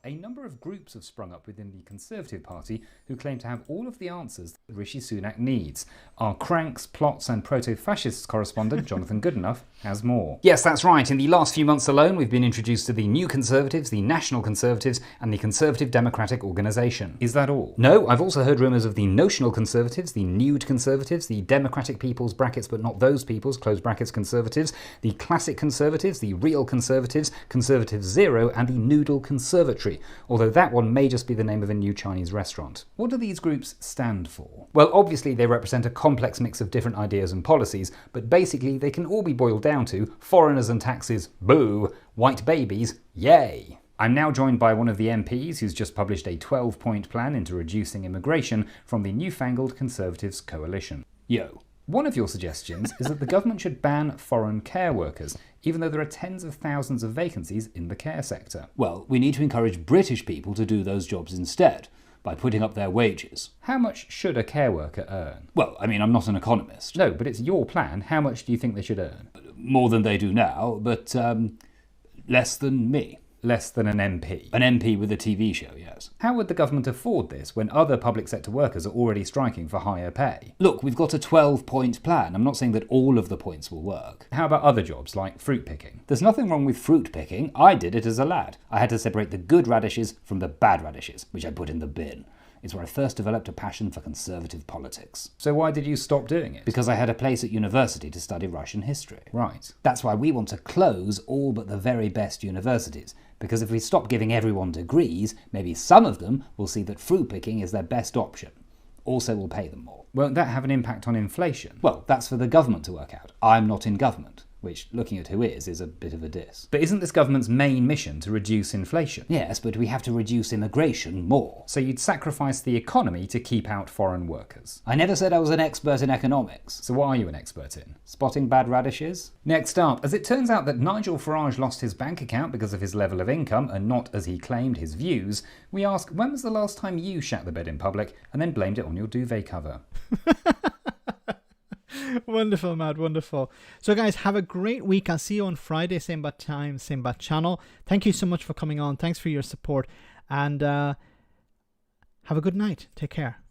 A number of groups have sprung up within the Conservative Party who claim to have all of the answers that Rishi Sunak needs. Our Cranks, Plots and Proto-Fascists correspondent, Jonathan Goodenough, has more. Yes, that's right. In the last few months alone, we've been introduced to the New Conservatives, the National Conservatives and the Conservative Democratic Organisation. Is that all? No, I've also heard rumours of the Notional Conservatives, the Nude Conservatives, the Democratic People's brackets but not those people's close brackets Conservatives, the Classic Conservatives, the Real Conservatives, Conservative Zero and the Noodle Conservatory, although that one may just be the name of a new Chinese restaurant. What do these groups stand for? Well, obviously they represent a complex mix of different ideas and policies, but basically they can all be boiled down to foreigners and taxes, boo, white babies, yay. I'm now joined by one of the MPs who's just published a 12-point plan into reducing immigration from the newfangled Conservatives coalition. Yo. One of your suggestions is that the government should ban foreign care workers, even though there are tens of thousands of vacancies in the care sector. Well, we need to encourage British people to do those jobs instead, by putting up their wages. How much should a care worker earn? Well, I mean, I'm not an economist. No, but it's your plan. How much do you think they should earn? More than they do now, but less than me. Less than an MP? An MP with a TV show, yes. How would the government afford this when other public sector workers are already striking for higher pay? Look, we've got a 12-point plan. I'm not saying that all of the points will work. How about other jobs, like fruit picking? There's nothing wrong with fruit picking. I did it as a lad. I had to separate the good radishes from the bad radishes, which I put in the bin. It's where I first developed a passion for conservative politics. So why did you stop doing it? Because I had a place at university to study Russian history. Right. That's why we want to close all but the very best universities. Because if we stop giving everyone degrees, maybe some of them will see that fruit picking is their best option. Also, we'll pay them more. Won't that have an impact on inflation? Well, that's for the government to work out. I'm not in government. which, looking at who is a bit of a diss. But isn't this government's main mission to reduce inflation? Yes, but we have to reduce immigration more. So you'd sacrifice the economy to keep out foreign workers. I never said I was an expert in economics. So what are you an expert in? Spotting bad radishes? Next up, as it turns out that Nigel Farage lost his bank account because of his level of income and not, as he claimed, his views, we ask, when was the last time you shat the bed in public and then blamed it on your duvet cover? Wonderful, Matt. Wonderful. So, guys, have a great week. I'll see you on Friday, same bad time, same bad channel. Thank you so much for coming on. Thanks for your support. And have a good night. Take care.